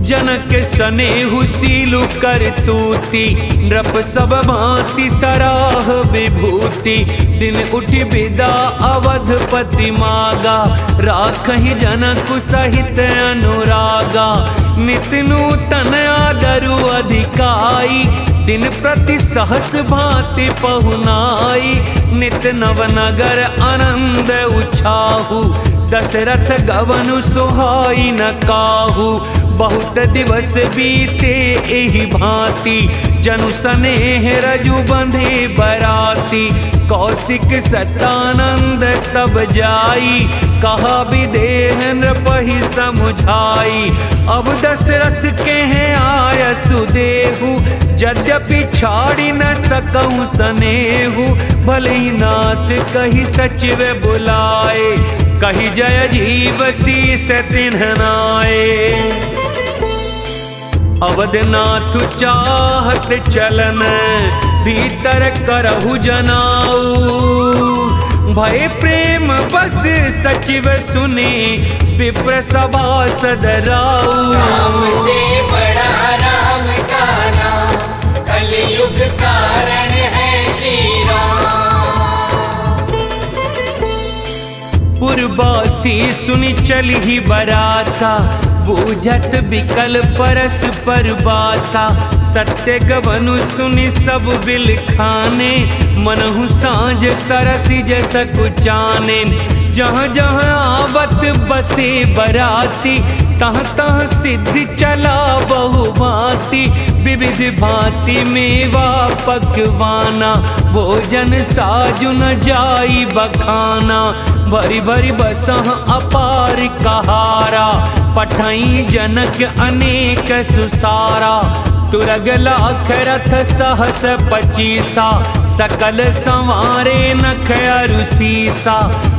Speaker 1: जनक सनेहु सीलु कर तूती नृप सब भांति सराह विभूति। दिन उठि विदा अवधपति मागा राखहि जनक सहित अनुरागा। नित नूतन आदरु अधिकाई दिन प्रति सहस भांति पहुनाई। नित नव नगर आनंद उछाहु दशरथ गवनु सोहाई न काहू। बहुत दिवस बीते एहि भांति जनु सनेह रजु बंधे बराती। कौशिक सतानंद तब जाई कहा विदेह नृपहि समुझाई। अब दशरथ के हैं आय सुदेहु यद्यपि छाड़ी न सकऊं सनेहु। भले ही नाथ कही सचिव बुलाए कही जय जीव शीस तिन्हनाए। अवधनाथ चाहत चलन भीतर करहु जनाऊ। भय प्रेम बस सचिव सुने विप्र सभा सदराऊ।
Speaker 2: राम से बड़ा राम का नाम कलयुग कारण है श्री राम।
Speaker 1: पुरबासी सुनि चली बराता बूझत विकल परस पर बाता। सत्य गवनु सुनि सब बिल खाने मनहु सांझ सरसी जस कुचाने। जहाँ जहाँ आवत बसे बराती तहाँ तहाँ सिद्धि चला बहु भांति। विविध भांति मेवा पकवाना, भोजन साजु न जाई बखाना। भरी भरी बसह अपार कहारा, पठाई जनक अनेक सुसारा। तुरग लाख रथ सहस पचीसा, सकल संवारे नख अरुसीसा।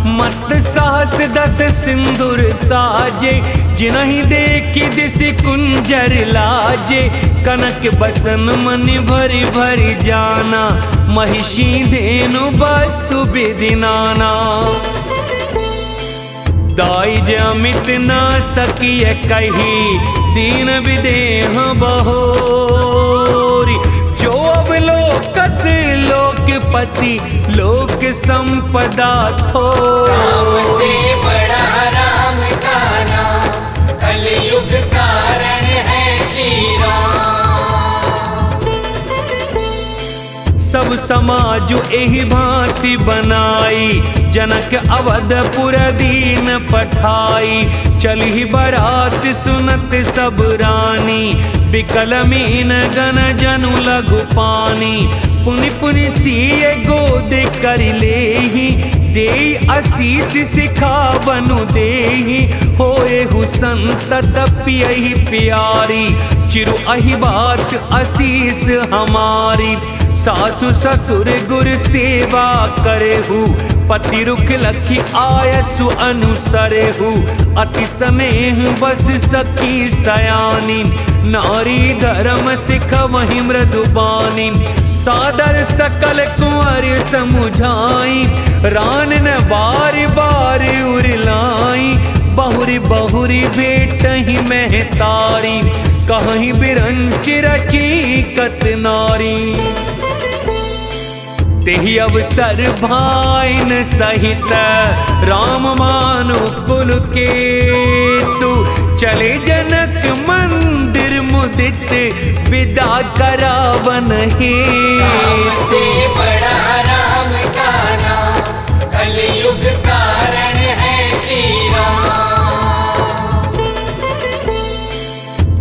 Speaker 1: मत सहस दस सिंदूर साजे, जिनहि देखि दिसि कुंजर लाजे। कनक बसन मन भरि भरि जाना, महिषी धेनु वस्तु विधि नाना। दाइज अमित न सकिय कही, दीन विदेह बहोरी। जो अवलोकत लोकपति, लोक संपदा थोरी।
Speaker 2: राम से बड़ा राम का नाम, कलयुग कारण है श्री राम।
Speaker 1: सब समाज एहि भांति बनाई, जनक अवधपुर दीन पठाई। चली बारात सुनत सब रानी, बिकल मीन गन जनु लघु पानी। पुनि पुनि सिय गोद कर लेहि, देई आशीष सिखावनु देहि। होए हु संतत पियहि प्यारी, चिरु अहि बात आशीष हमारी। सासु ससुर गुर सेवा करेहु, पति रुख लखी आयसु अनुसरेहु। अति स्नेह बस सखी सयानी, नारी धर्म सिखवहि मृदुबानी। सादर सकल कुंवर समुझाई, रानन बार बार उरलाई। बहुरी बहुरी बेटहि महतारी, कहीं बिरंच रची कत नारी। तेहि अवसर भाइन सहित, राम मानु कुल केतु। चले जनक मंदिर मुदित, विदा करावन हेतु।
Speaker 2: राम से बड़ा राम का नाम, कलयुग कारण है श्री राम।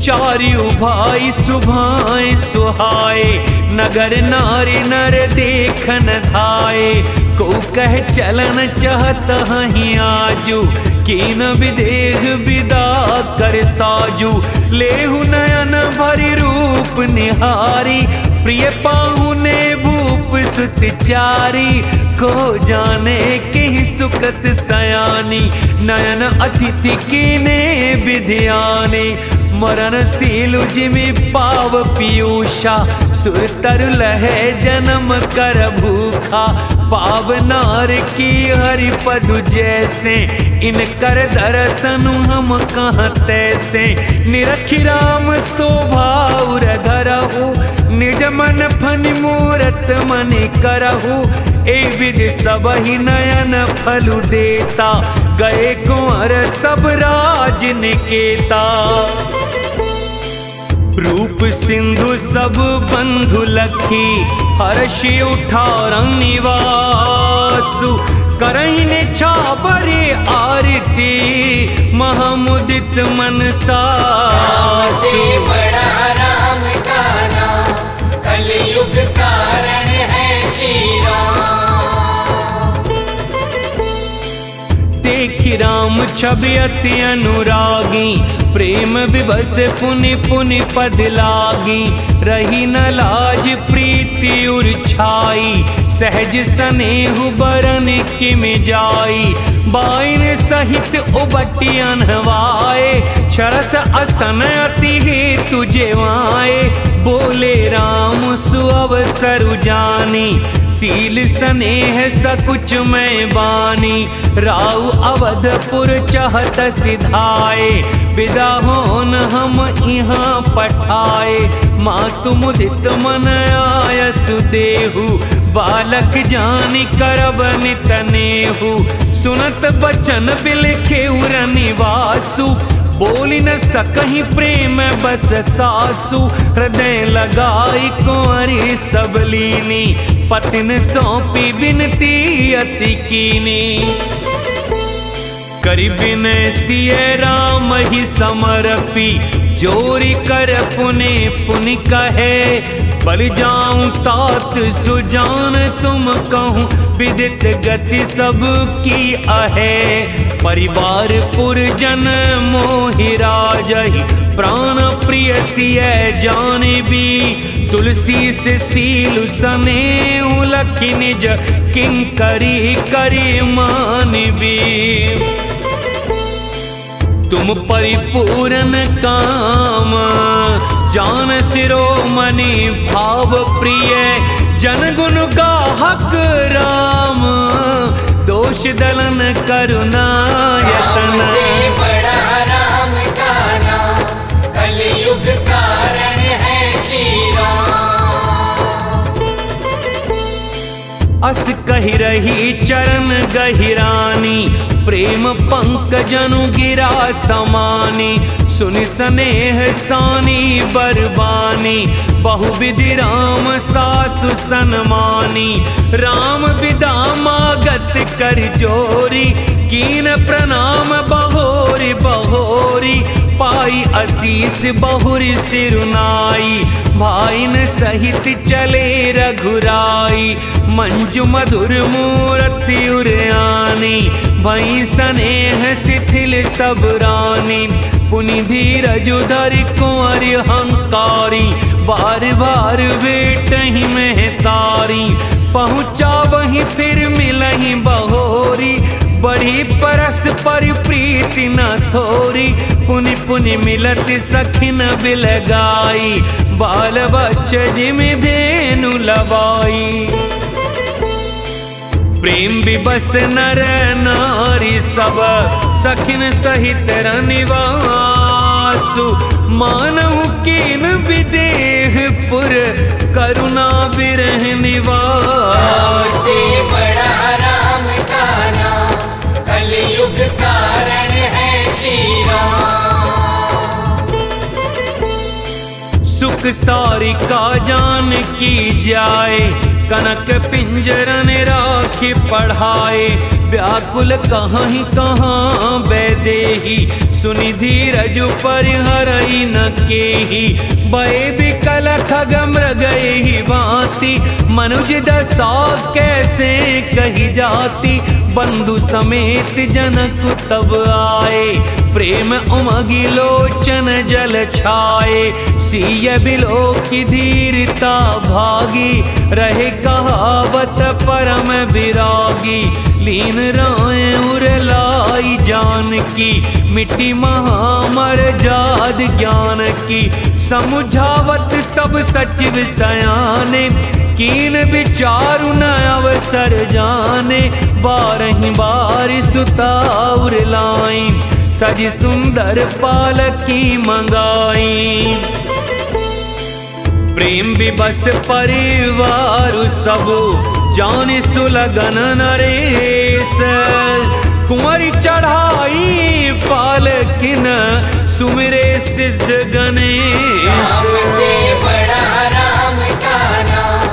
Speaker 1: चारियु भाई सुभाए सुहाए, नगर नारी नर देखन धाये। को कह चलन चाहत हहीं आजू, कीन विदेह विदा कर साजू। लेहु नयन भरि रूप निहारी, प्रिय पाहुने भूप सुतचारी। को जाने के सुखत सयानी, नयन अतिथि कीने विधियाने। मरणशील जिमि पाव पीयूषा, सुर तरु लहे जन्म कर भूखा। पावनार की हरि पदु जैसे, इन कर दर्शन हम कहाँ तैसे। निरखि राम शोभा उर धरहु, निज मन फनि मूरत मनि करहु। ए विधि सब ही नयन फलु देता, गए कुंवर सब राज निकेता। रूप सिंधु सब बंधु लखी, हर्षि उठारं निवासु। करहि निछावरे आरती, महामुदित मन
Speaker 2: राम से
Speaker 1: सासु।
Speaker 2: बड़ा राम का नाम, कलयुग कारण है श्री राम।
Speaker 1: देखि राम छवि अति अनुरागी, प्रेम विवश पुनि पुनि पद लागी। रही न लाज प्रीति उर्छाई, सहज स्नेहु बरन किम जाई। बाइन सहित उबटी अनहवाए, छरस असन अति हेतु जेवाए। बोले राम सुअवसरु जानी, सील स्नेह सकुच मैं बानी। राउ अवधपुर चाहत सिधाए, विदा होन हम यहाँ पठाए। मातु मुदित मन आयसु देहु, बालक जानि करब नित नेहु। सुनत बचन बिलखे उर निवासु, बोली न सकहीं प्रेम बस सासु। हृदय लगाई कुंवरी सब लीनी, पतिन सौंपी बिनती अति कीनी। करि विनय सिय राम ही समर्पी, जोरी कर पुनि पुनि कहे, बल जाऊं तात सुजान तुम कहूँ, विदित गति सब की अहे। परिवार पुरजन मोहि राजहि, प्राण प्रिय सिय जानबी, तुलसी से सील सनेहु लखि निज किंकरी करी मानबी। तुम परिपूर्ण काम जान शिरोमणि भाव प्रिय, जन गुण गाहक राम, दोष दलन करुणा यतन।
Speaker 2: से बड़ा राम का नाम, कलयुग कारण है श्री राम।
Speaker 1: अस कहि रही चरण गहिरानी, प्रेम पंकजनु गिरा समानी, सुनि स्नेह सानी बरबानी, बहुविधि राम सासु सन्मानी। राम विदामागत कर जोरी, कीन प्रणाम बहोरी बहोरी, पाई असीस बहुरी सिरुनाई, भाईन सहित चले रघुराई। मंजु मधुर मूर्ति उरयानी, भई स्नेह शिथिल सब रानी। पुनि धीरज धरि कुंवर हंकारी, बार बार बेटहि में तारी। पहुँचा वहीं फिर मिलहि बहोरी, बड़ी परस पर प्रीति न थोरी। पुनि पुनि मिलत सखिन बिलगाई, बाल बच्चे जिमि धेनु लवाई। प्रेम विबस नर नारी सब, सखिन सहित रनिवासु। मानहु कीन विदेह पुर, करुणा बिरह निवास।
Speaker 2: से बड़ा राम का नाम, कलयुग कारण है श्री राम।
Speaker 1: सुख सारी का जान की जाए, कनक पिंजरन राखी पढ़ाए। व्याकुल कहीं कहाँ बैदेही, सुनि धीरज परिहरई न केही। भय विकल खग मृगए ही भांति, मनुज दशा कैसे कही जाती। बंधु समेत जनक तब आए, प्रेम उमगी लोचन जल छाए। सिय बिलो की धीरता भागी, रहे कहावत परम विरागी। लीन राय उरलाई जान की, मिट्टी महामर जाद ज्ञान की। समुझावत सब सचिव सयाने, कीन विचारु न अवसर जाने। बारहि बार सुता उरलाई, सज सुंदर पालकी मंगाई। प्रेम विबस परिवार सब, जान सुलगन नरेश। कुंवरी चढ़ाई पालकिन, सुमिरे सिद्ध गणेश।
Speaker 2: राम से बड़ा राम का नाम,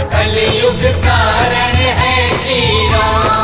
Speaker 2: कलयुग कारण है श्री राम।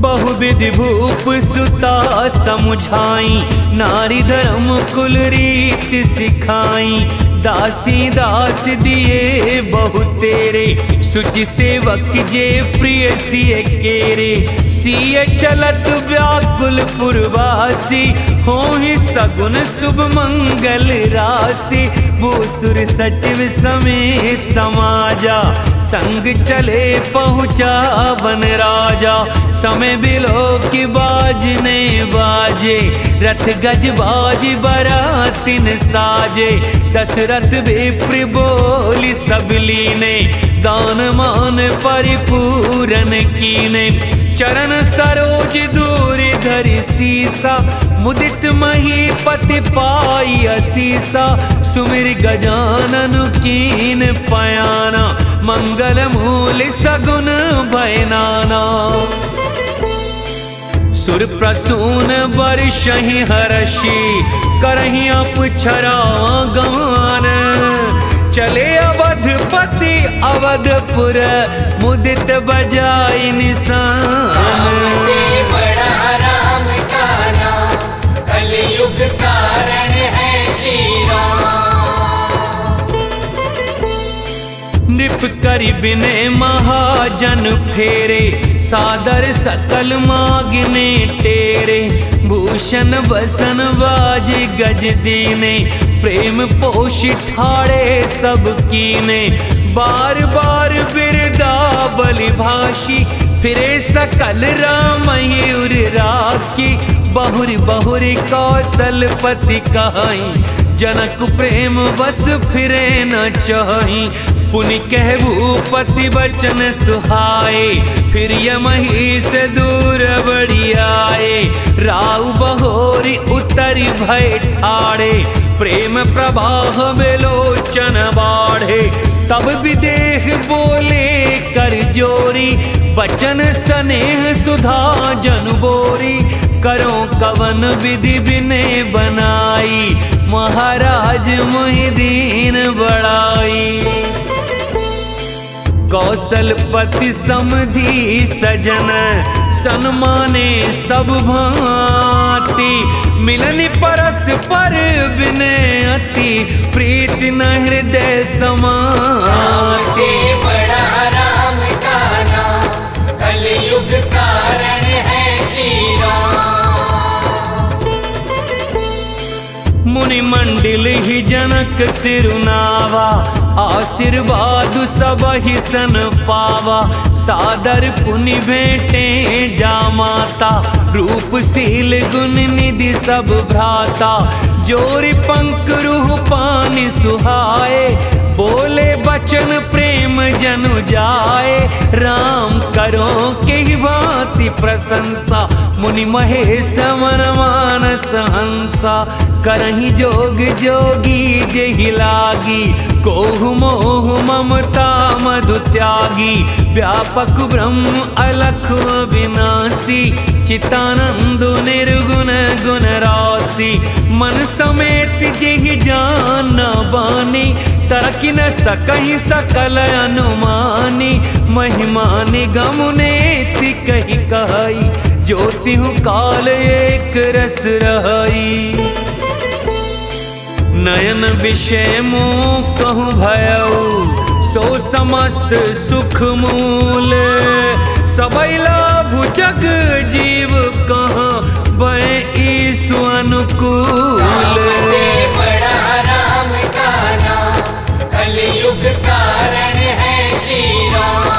Speaker 1: बहुविधि भूप सुता समुझाई, नारी धर्म कुल रीत सिखाई। दासी दास दिए बहु तेरे, सुचि सेवक जे प्रिय सिय केरे। सिय चलत व्याकुल पुरवासी, होहि सगुन शुभ मंगल राशि। भूसुर सचिव समेत समाजा, संग चले पहुँचा वन राजा। समय बिलो की बाजने बाजे, रथ गज बाज बरातिन साजे। दशरथ विप्र बोली सब लीने, दान मान परिपूरन कीने। चरण सरोज दूरि धरि सीसा, मुदित महीपति पाई असीसा। सुमिर गजानन कीन पयाना, मंगल मूल सगुन भयनाना। सुर प्रसून वर्षहि हर्षि, करहि अपछरा गान। चले अवधपति अवधपुर, मुदित बजाई निशान।
Speaker 2: से बड़ा राम का नाम,
Speaker 1: करि बिने महाजन फेरे, सादर सकल मागिने टेरे। भूषण बसन बाज गज दीने, प्रेम पोष ठाड़े सब कीने। बार बार बिरदा बलि भाषी, फिरे सकल राम मयूर राखी। बहुरी बहुरी कौशलपति कहाई, जनक प्रेम बस फिरे न चाही। पुनि कह भूपति बचन सुहाए, फिर यमही से दूर बढ़ी आए। राउ बहोरी उतरी भय ठाड़े, प्रेम प्रवाह बेलोचन बाढ़े। तब विदेह बोले कर जोरी, बचन स्नेह सुधा जन बोरी। करो कवन विधि बिने बनाई, महाराज मोहिदीन बड़ाई। कौशलपति समधी सजन, सन्माने सब भांति। मिलनि परस पर बिने अति, प्रीति न हृदय समाति।
Speaker 2: बड़ा राम का नाम, कलयुग कारण है श्री राम।
Speaker 1: मुनि मंडिल ही जनक सिरुनावा, आशीर्वाद सब ही सन पावा। सादर पुनि भेंटे जा माता, रूपशील गुण निधि सब भ्राता। जोरि पंख रूह पानि सुहाए, बोले बचन प्रेम जनु जाए। राम करो के भांति प्रशंसा, मुनि महेश मन मानस हंसा। करहि जोग जोगी जेहि लागी, कोहु मोह ममता मधु त्यागी। व्यापक ब्रह्म अलख विनाशी, चितानंद निर्गुण गुण राशि। मन समेत जेहि जान न बानी, तरकि न सकहि सकल अनुमानी। महिमा निगम नेति कहि कहाई, ज्योतिहु काल एक रस रहाई। नयन विषय मोह कहूँ भयऊ, सो समस्त सुख मूल। सबई लाभ जग जीव कहाँ, बय ईसु अनुकूल।
Speaker 2: बड़ा राम का नाम, कलयुग कारण है श्री राम।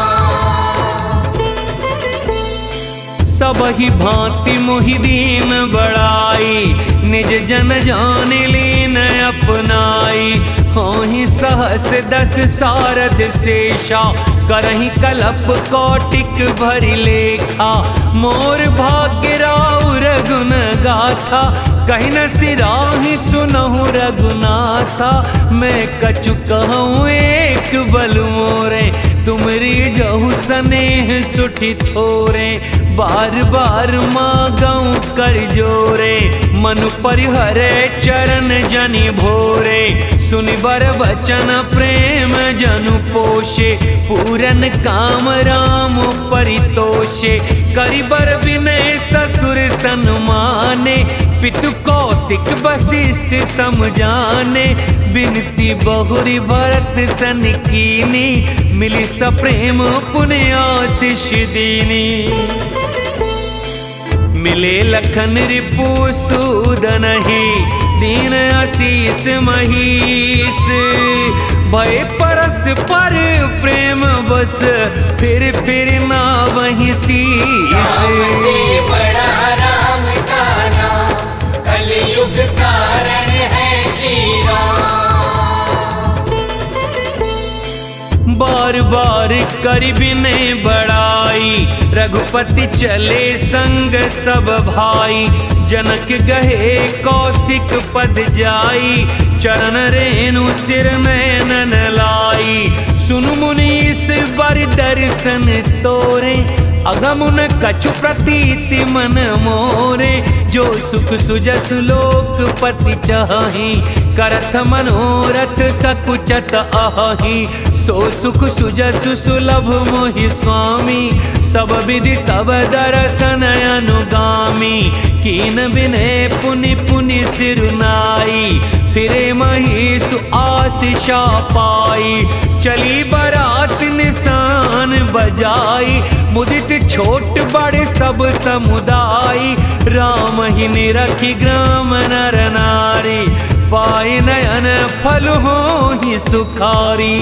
Speaker 1: सबहि भांति मोहिदीन बड़ाई, निज जन जान लीन अपनाई। होहि सहस दस सारद शेषा, करहि कलप कौटिक भरि लेखा। मोर भाग्य राउर गुण गाथा, कहि न सिराहि सुनहु रघुनाथा। मैं कछु कहूँ एक बल मोरे, तुमरी जहु स्नेह सुठि थोरे। बार बार मांगऊँ कर जोरे, मन परिहरे चरण जनि भोरे। सुनि बर बचन प्रेम जनु पोषे, पूरन काम राम परितोषे। करि बर विनय ससुर सन्माने, पितु कौशिक वशिष्ठ समझाने। बिनती बहुरी भरत सन कीनी, मिली सप्रेम पुण्य आशीष दीनी। मिले लखन रिपु सूदन ही, दीन आशीष महीश। भय परस पर प्रेम बस, फिर ना वही शीश।
Speaker 2: बड़ा राम का नाम, कलयुग कारण है श्री राम।
Speaker 1: बार बार करि बिने बड़ाई, रघुपति चले संग सब भाई। जनक गहे कौशिक पद जाई, चरण रेणु सिर नैनन लाई। सुनु मुनीस बर दर्शन तोरे, अगमुन कछु प्रतीति मन मोरे। जो सुख सुजस लोकपति चाही, करथ मनोरथ सकुचत आही। सो सुख सुजस सुलभ मोहि स्वामी, सब विधि तब दर्शन अनुगामी। कीन बिने पुनि पुनि सिरुनाई, फिरे महीसु आस आशीषा पाई। चली बारात निशान बजाई, मुदित छोट बड़े सब समुदाय। राम ही निरखी ग्राम नर नारी, पाए नयन फल हो ही सुखारी।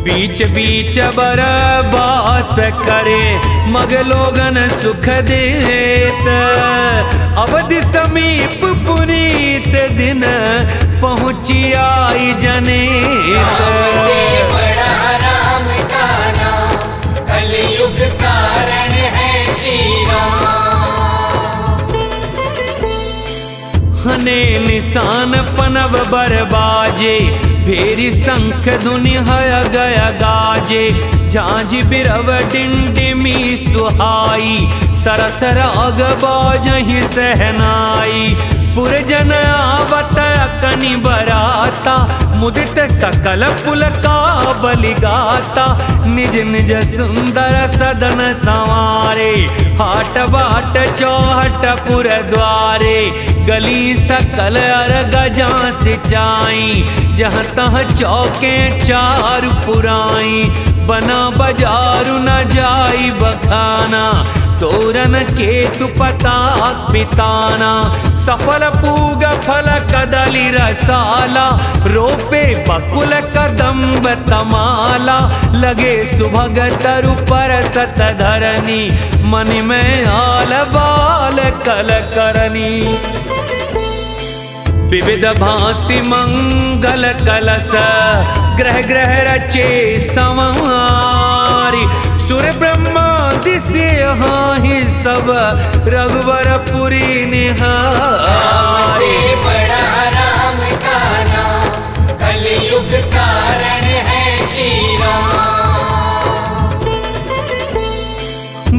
Speaker 1: बीच बीच बरबास करे, मग लोगन सुख देत। अवधि समीप पुनीत दिन, पहुँची आई जनेत।
Speaker 2: से बड़ा राम का नाम, कलयुग कारण है श्री राम।
Speaker 1: हने निशान पनव बरबाजे, भेरी शंख धुनि हय गया गाजे। झांझ बिरव डिंडिमी सुहाई, सरस राग बाजहि सहनाई। पुरजन आवत कनि बराता, मुदित सकल पुलका बलिगाता। निज निज सुंदर सदन संवारे, हाट बाट चौहट पुर द्वारे। गली सकल अर्घ जहाँ सिंचाई, जहाँ तहाँ चौके चार पुराई। बना बाजारु न जाई बखाना, तोरन केतु पताक पिताना। सफल पूग फल कदली रसाला, रोपे बकुल कदम्ब तमाला। लगे सुभग तरु पर सत धरनी, मन में आल बाल कल करनी। विविध भांति मंगल कलश, ग्रह ग्रह रचे संवारी। सुर ब्रह्मादि से ही सब, रघुवरपुरी निहारी।
Speaker 2: से बड़ा राम का नाम, कलयुग कारण है श्री राम।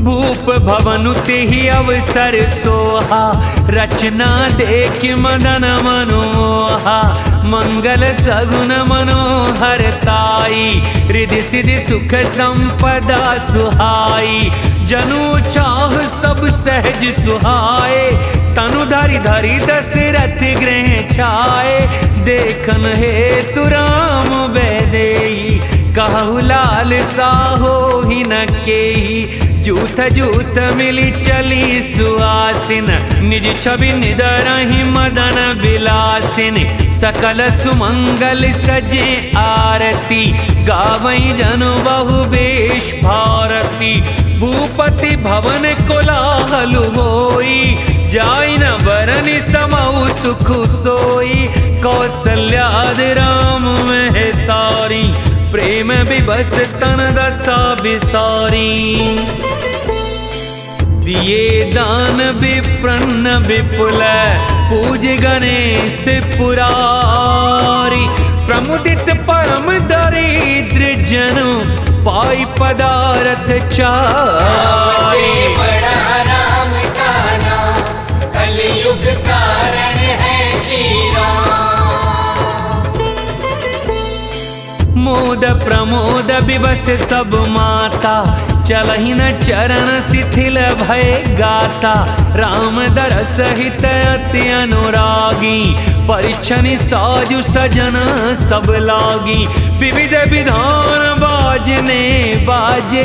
Speaker 1: भूप भवनु तेहि अवसर सोहा, रचना देख मदन मनोहा। मंगल सगुन मनोहर ताई, रिधि सिधि सुख संपदा सुहाई। जनु चाह सब सहज सुहाए, तनु धरि धरि दशरथ गृह छाए। देखन हेतु राम बैदेही, कहु लाल साहो ही न केही। जूथ जूथ मिली चली सुआसिन, निज छवि निदरहि मदन विलासिन। सकल सुमंगल सजे आरती, गावई जनु बहु बेश भारती। भूपति भवन कोलाहल होई, जाई न बरनि समऊ सुख सोई। कौसल्यादि राम महतारी, प्रेम विवश तन दशा बिसारी। दिए दान विप्रन्न विपुल, पूज गणेश पुरारी। प्रमुदित परम दरिद्र जनु, पाई पदारथ चारी।
Speaker 2: से बड़ा राम का नाम, कलयुग कारण है श्री राम।
Speaker 1: मोद प्रमोद विवश सब माता, चलहि न चरण शिथिल भय गाता। राम दरस हित अति अनुरागी, परिछनि साजु सजन सब लागी। विविध विधान बाजने बाजे,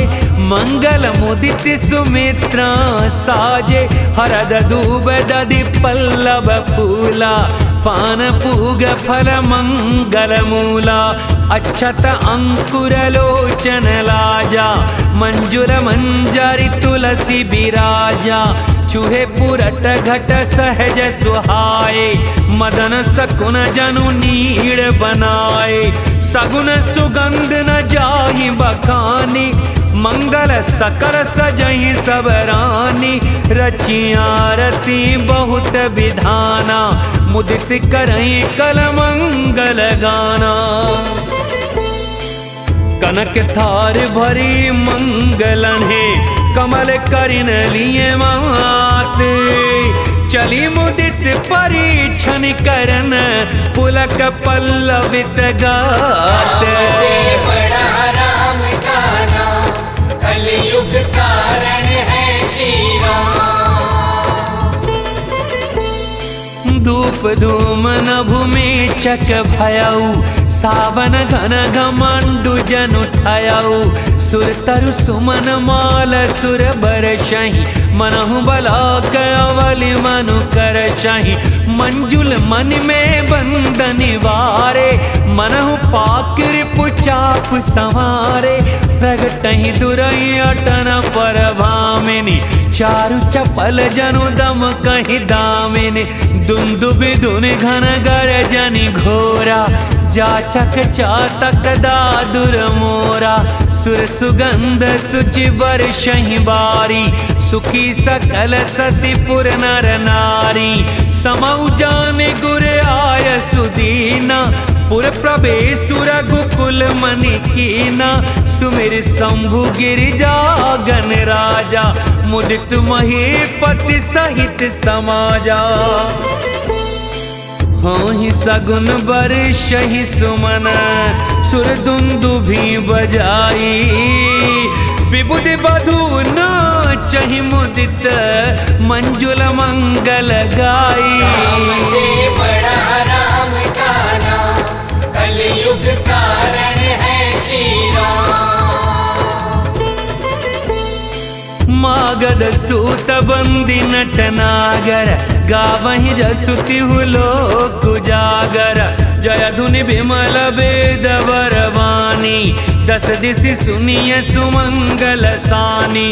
Speaker 1: मंगल मुदित सुमित्रा साजे। हरद दूब दधि पल्लव फूला, पान पूग फल मंगल मूला। अक्षत अंकुर लोचन लाजा, मंजुर मंजरी तुलसी विराजा। चूहे पुरट घट सहज सुहाए, मदन सकुन जनु नीड़ बनाए। सगुन सुगंध न जाहि बखानी, मंगल सकल सजहि सब रानी। रची आरती बहुत विधाना, मुदित करहि कल मंगल गाना। कनक थार भरी मंगलन है, कमल करिन लिए माते। चली मुदित परीक्षण करन, पुलक पल्लवित गाते।
Speaker 2: से बड़ा राम का नाम, कलयुग कारण है श्री राम।
Speaker 1: धूप धूम नभु में चक भयऊ सावन घन घमंडु जन उठायऊ सुर तरु सुमन माल सुर बरसहि मनहु बलाक अवलि मनु करसहि मंजुल मन में बंदन वारे मनहु पाकिर पुचाप संवारे प्रगटहि दुरई अटन पर भामिनी चारु चपल जनु दम कहि दामिनी दुंदुबि धुनि घन गरजनि घोरा जाचक चातक दादुर मोरा सुर सुगंध सुचि वर्षहि बारी सुखी सकल ससिपुर नर नारी समौ जाने गुर आय सुदीना पुर प्रवेश रघुकुल मनि कीना सुमिर शंभु गिरिजा गण राजा मुदित महीपति सहित समाजा होहि सगुन बरसहि सुमन सुर दुंदुभि बजाई विबुधि बधु नाचहि मुदित मंजुल मंगल गाई।
Speaker 2: राम से बड़ा राम का नाम कलयुग कारण है श्री राम।
Speaker 1: मागध सूत बंदी नटनागर गावहि जसुति लोक उजागर जय धुनि विमल वेद वरवाणी दस दिशि सुनिय सुमंगल सानी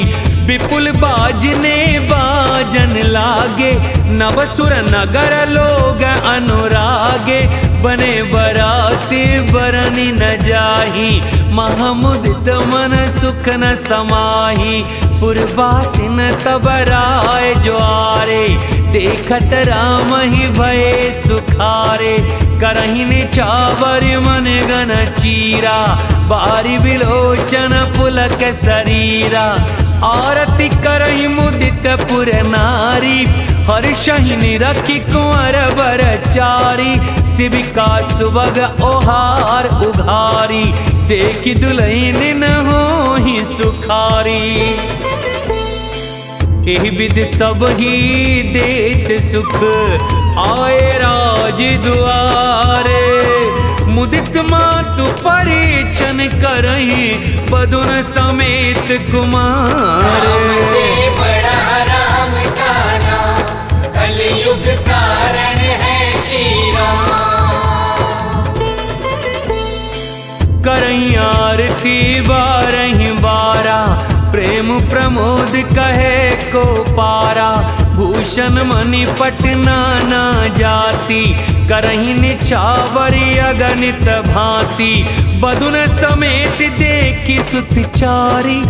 Speaker 1: विपुल बाजने बाजन लागे नवसुर नगर लोग अनुरागे बने बराती बरनी न जाही महामुदित मन सुख न समाही पुरवासिन तब राय ज्वारे देखत राम ही भये सुखारे करहि निचावर मन गन चीरा बारी विलोचन पुलक शरीरा आरती करहि मुदित पुर नारी हर्षहि निरखि कुंवर बर चारी शिविका सुवग ओहार उघारी देखि दुलहिन न होहि सुखारी एहि विधि सब ही देत सुख आए राज दुआरे मुदित मातु परिछन करहि बधुन समेत कुमार।
Speaker 2: राम से बड़ा राम का नाम कलयुग कारण है श्री राम।
Speaker 1: करहि आरती बारहि बारा प्रेम प्रमोद कहे को पारा भूषण मणि पटना ना जाति करहि निछावरी अगणित भांति बधुन समेत देखि सुतचारी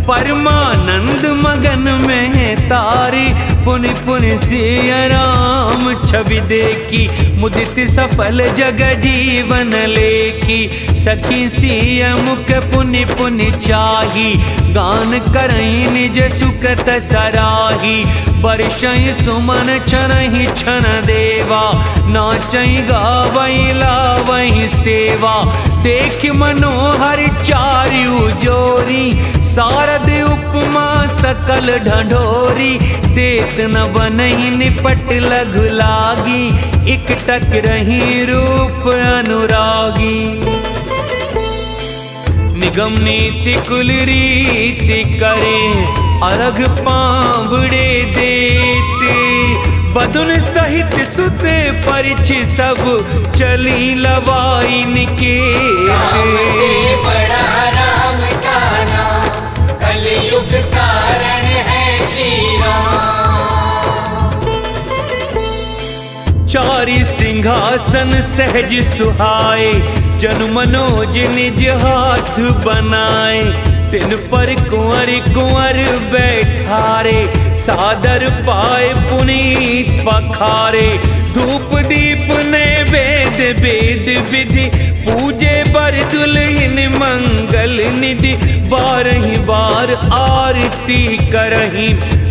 Speaker 1: परमानंद मगन में तारी पुनि पुनि सिय राम छवि देखी मुदित सफल जग जीवन लेखी सखी सिय मुख पुनि पुनि चाही गान करहि निज सुकृत सराही बरसहि सुमन छनहि छन देवा नाचहि गावहि लावहि सेवा देख मनोहर चारु जोरी शारद उपमा सकल ढंढोरी देत न बनहि निपट लघु लागी इकटक रही रूप अनुरागी निगम नीति कुल रीति करे अर्घ पांवड़े देते बधुन सहित सुते परिछि सब चली लवाइन के।
Speaker 2: राम से बड़ा राम का नाम कलयुग कारण है श्री राम।
Speaker 1: चारि सिंहासन सहज सुहाए जन मनोज निज हाथ बनाए तिन पर कुंवर कुंवर बैठारे सादर पाए पुनीत पखारे धूप दीप ने वेद वेद विधि पूजे बर दुल्हिन मंगल निधि बारहि बार आरती करहि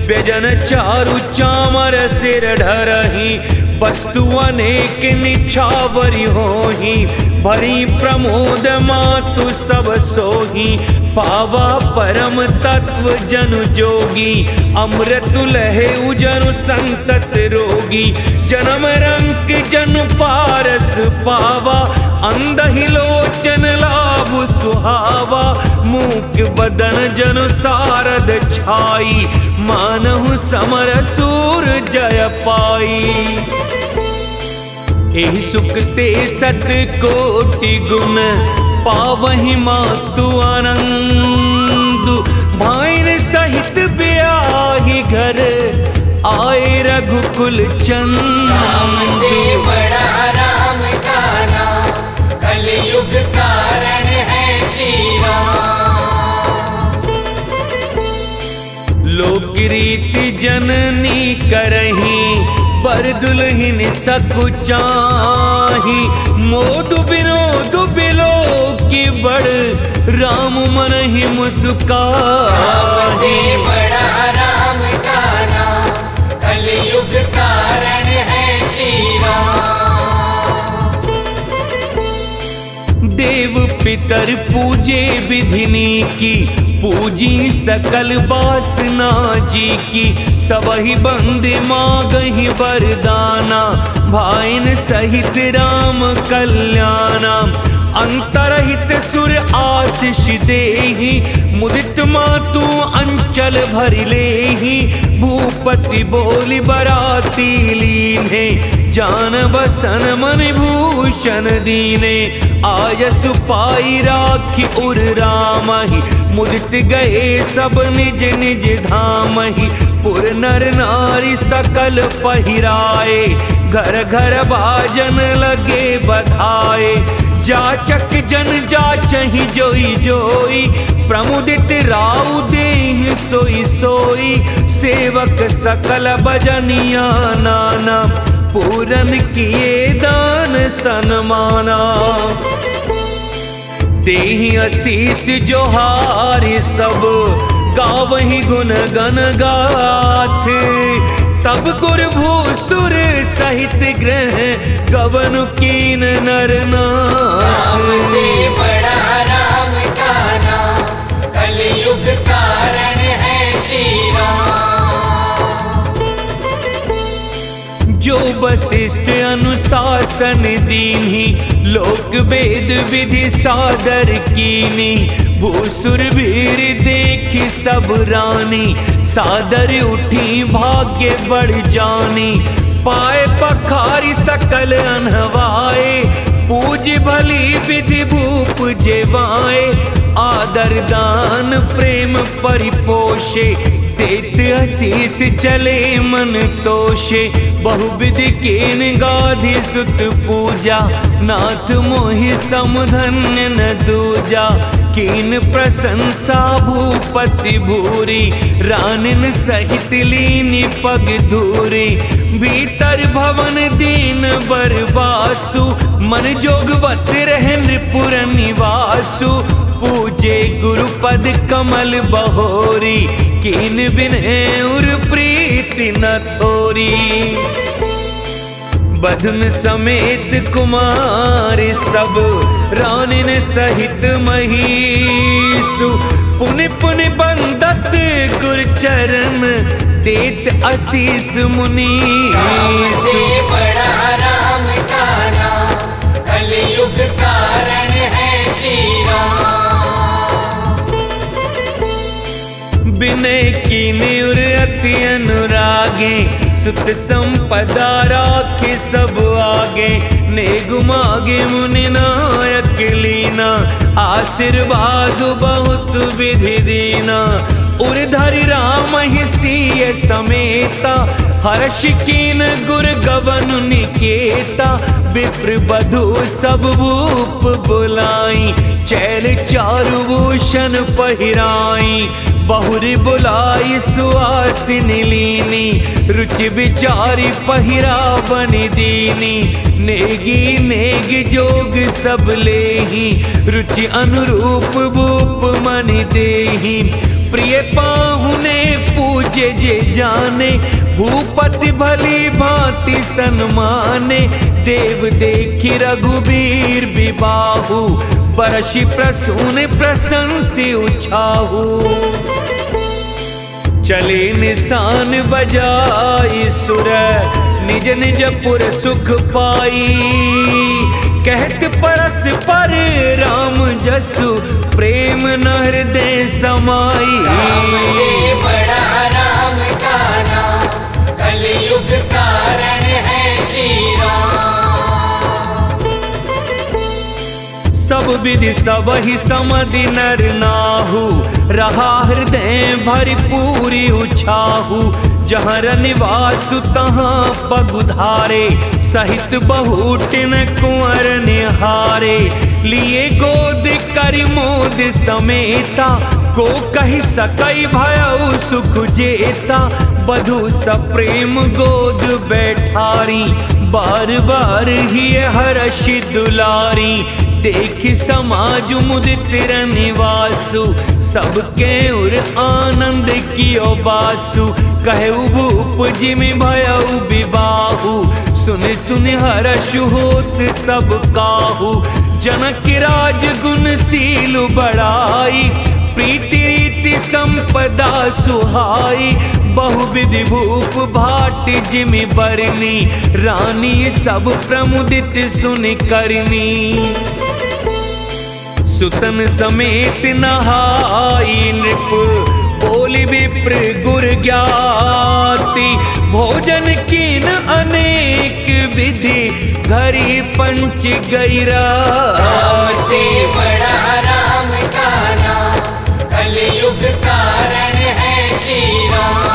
Speaker 1: व्यजन चारु चामर सिर ढरहि वस्तु अनेक निछावरी होही, भरी प्रमोद मातु सब सोही। पावा परम तत्व जनु जोगी, अमृत लहे उजनु संतत रोगी। जन्म रंक जनु पारस पावा, अंधहि लोचन लाभ सुहावा। मूक बदन जनु सारद छाई, मानहु समर सूर जय पाई। एहि सुख ते सत कोटि गुण, पावहि मातु आनंदु। भाइन सहित ब्याहि घर, आए रघुकुल चंद।
Speaker 2: राम से बड़ा राम का नाम, कलयुग कारण है श्री राम।
Speaker 1: लोक रीति जननी करही, बर दुल्हिन सकुचाही। मोदु विनोद बिलो की बड़, राम मन ही मुस्काही।
Speaker 2: राम से बड़ा राम का नाम, कलयुग कारण है श्री राम।
Speaker 1: देव पितर पूजे विधिनी की, पूजी सकल वासना जी की। सबहि बंदे मांगहि वरदाना, भाइन सहित राम कल्याणा। अंतरहित सुर आशीष देहि, मुदित मातु अंचल भर लेहि। भूपति बोली बराती लीन्हे, जान बसन मन भूषण दीने। आयसु पाई राखी उर रामहि, मुदित गए सब निज निज धामहि। पुर नर नारी सकल पहिराए, घर घर बाजन लगे बधाए। जाचक जन जाचहि जोई जोई, प्रमुदित राउ देहि सोई सोई। सेवक सकल बजनिया नाना, पूरन किए दान सन्माना। देहि आशीष जोहारि सब, गावहि गुण गण गाथ। तब गुर भूसुर सहित ग्रह, गवन कीन नर नाथ।
Speaker 2: राम से बड़ा राम का नाम, कलयुग कारण है श्री राम।
Speaker 1: जो वशिष्ठ अनुशासन दीन्ही, लोक वेद विधि सादर कीनी। भूसुर वीर देखी सब रानी, सादर उठी भाग्य बढ़ जानी। पाए पखारी सकल अनहवाए, पूज भली विधि भूप जेवाए। आदर दान प्रेम परिपोषे, देत आशीष चले मन तोषे। बहुविध कीन गाधि सुत पूजा, नाथ मोहि समधन्य न दूजा। कीन प्रशंसा भूपति भूरी, रानिन सहित लीनी पग धूरी। भीतर भवन दीन बरवासु, मन जोगवत रह नृपुर निवासु। पूजे गुरुपद कमल बहोरी, कीन बिनय उर प्रीति न थोरी। बधुन समेत कुमार सब, रानिन सहित महीसु। पुनि पुनि बंदत गुर चरण, देत आशीष मुनीसु।
Speaker 2: राम से बड़ा राम का नाम, कलयुग कारण है श्री राम।
Speaker 1: विनय कीने उर अति अनुरागे, सुत संपदा राखे सब आगे। नेगु मागे मुनि नायक लीना, आशीर्वाद बहुत विधि दीना। उर्धरि राम ही सिय समेता, हर्ष कीन गुर गवन निकेता। विप्र बधु सब भूप बुलाई, चैल चारु भूषण पहिराई। बहुरी बुलाई सुहासिनी लीनी, रुचि विचारी पहिरावन दीनी। नेगी नेग जोग सब लेही, रुचि अनुरूप भूप मनि देहि। प्रिय पाहुने पूजे जे जाने, भूपति भली भांति सन्माने। देव देखि रघुबीर बिबाहु, बरषि प्रसून प्रशंसि उछाहु। चले निशान बजाई सुर, निज निज पुर सुख पाई। कहत परस पर राम जसु, प्रेम न हृदय समाई।
Speaker 2: राम से बड़ा राम का नाम, कलयुग कारण है श्री राम।
Speaker 1: सब विधि सब ही समधि नर नाहु, रहा हृदय भरपूरी उछाहु। जहाँ निवासु तहाँ पगुधारे, सहित बहुटिन कुंवर निहारे। लिए गोद कर मोद समेता, को कही सकई भयउ सुख जेता। बधु सप्रेम गोद बैठारी, बार बार ही हर्षि दुलारी। देख समाज मुदित निवासु, सबके उर आनंद कियो बासु। कहु भूप जिमि भयउ विबाहु, सुन सुन हर्ष होत सब काहू। जनक राज गुणशील बड़ाई, प्रीति रीति संपदा सुहाई। बहुविधि भूप भाट जिमि बरनी, रानी सब प्रमुदित सुनि करनी। सुतन समेत नहाई नृप, बोली विप्र गुर ज्ञाति। भोजन कीन अनेक विधि, घरी पंच गैरा।
Speaker 2: राम से बड़ा राम का नाम, कलयुग कारण है श्री राम।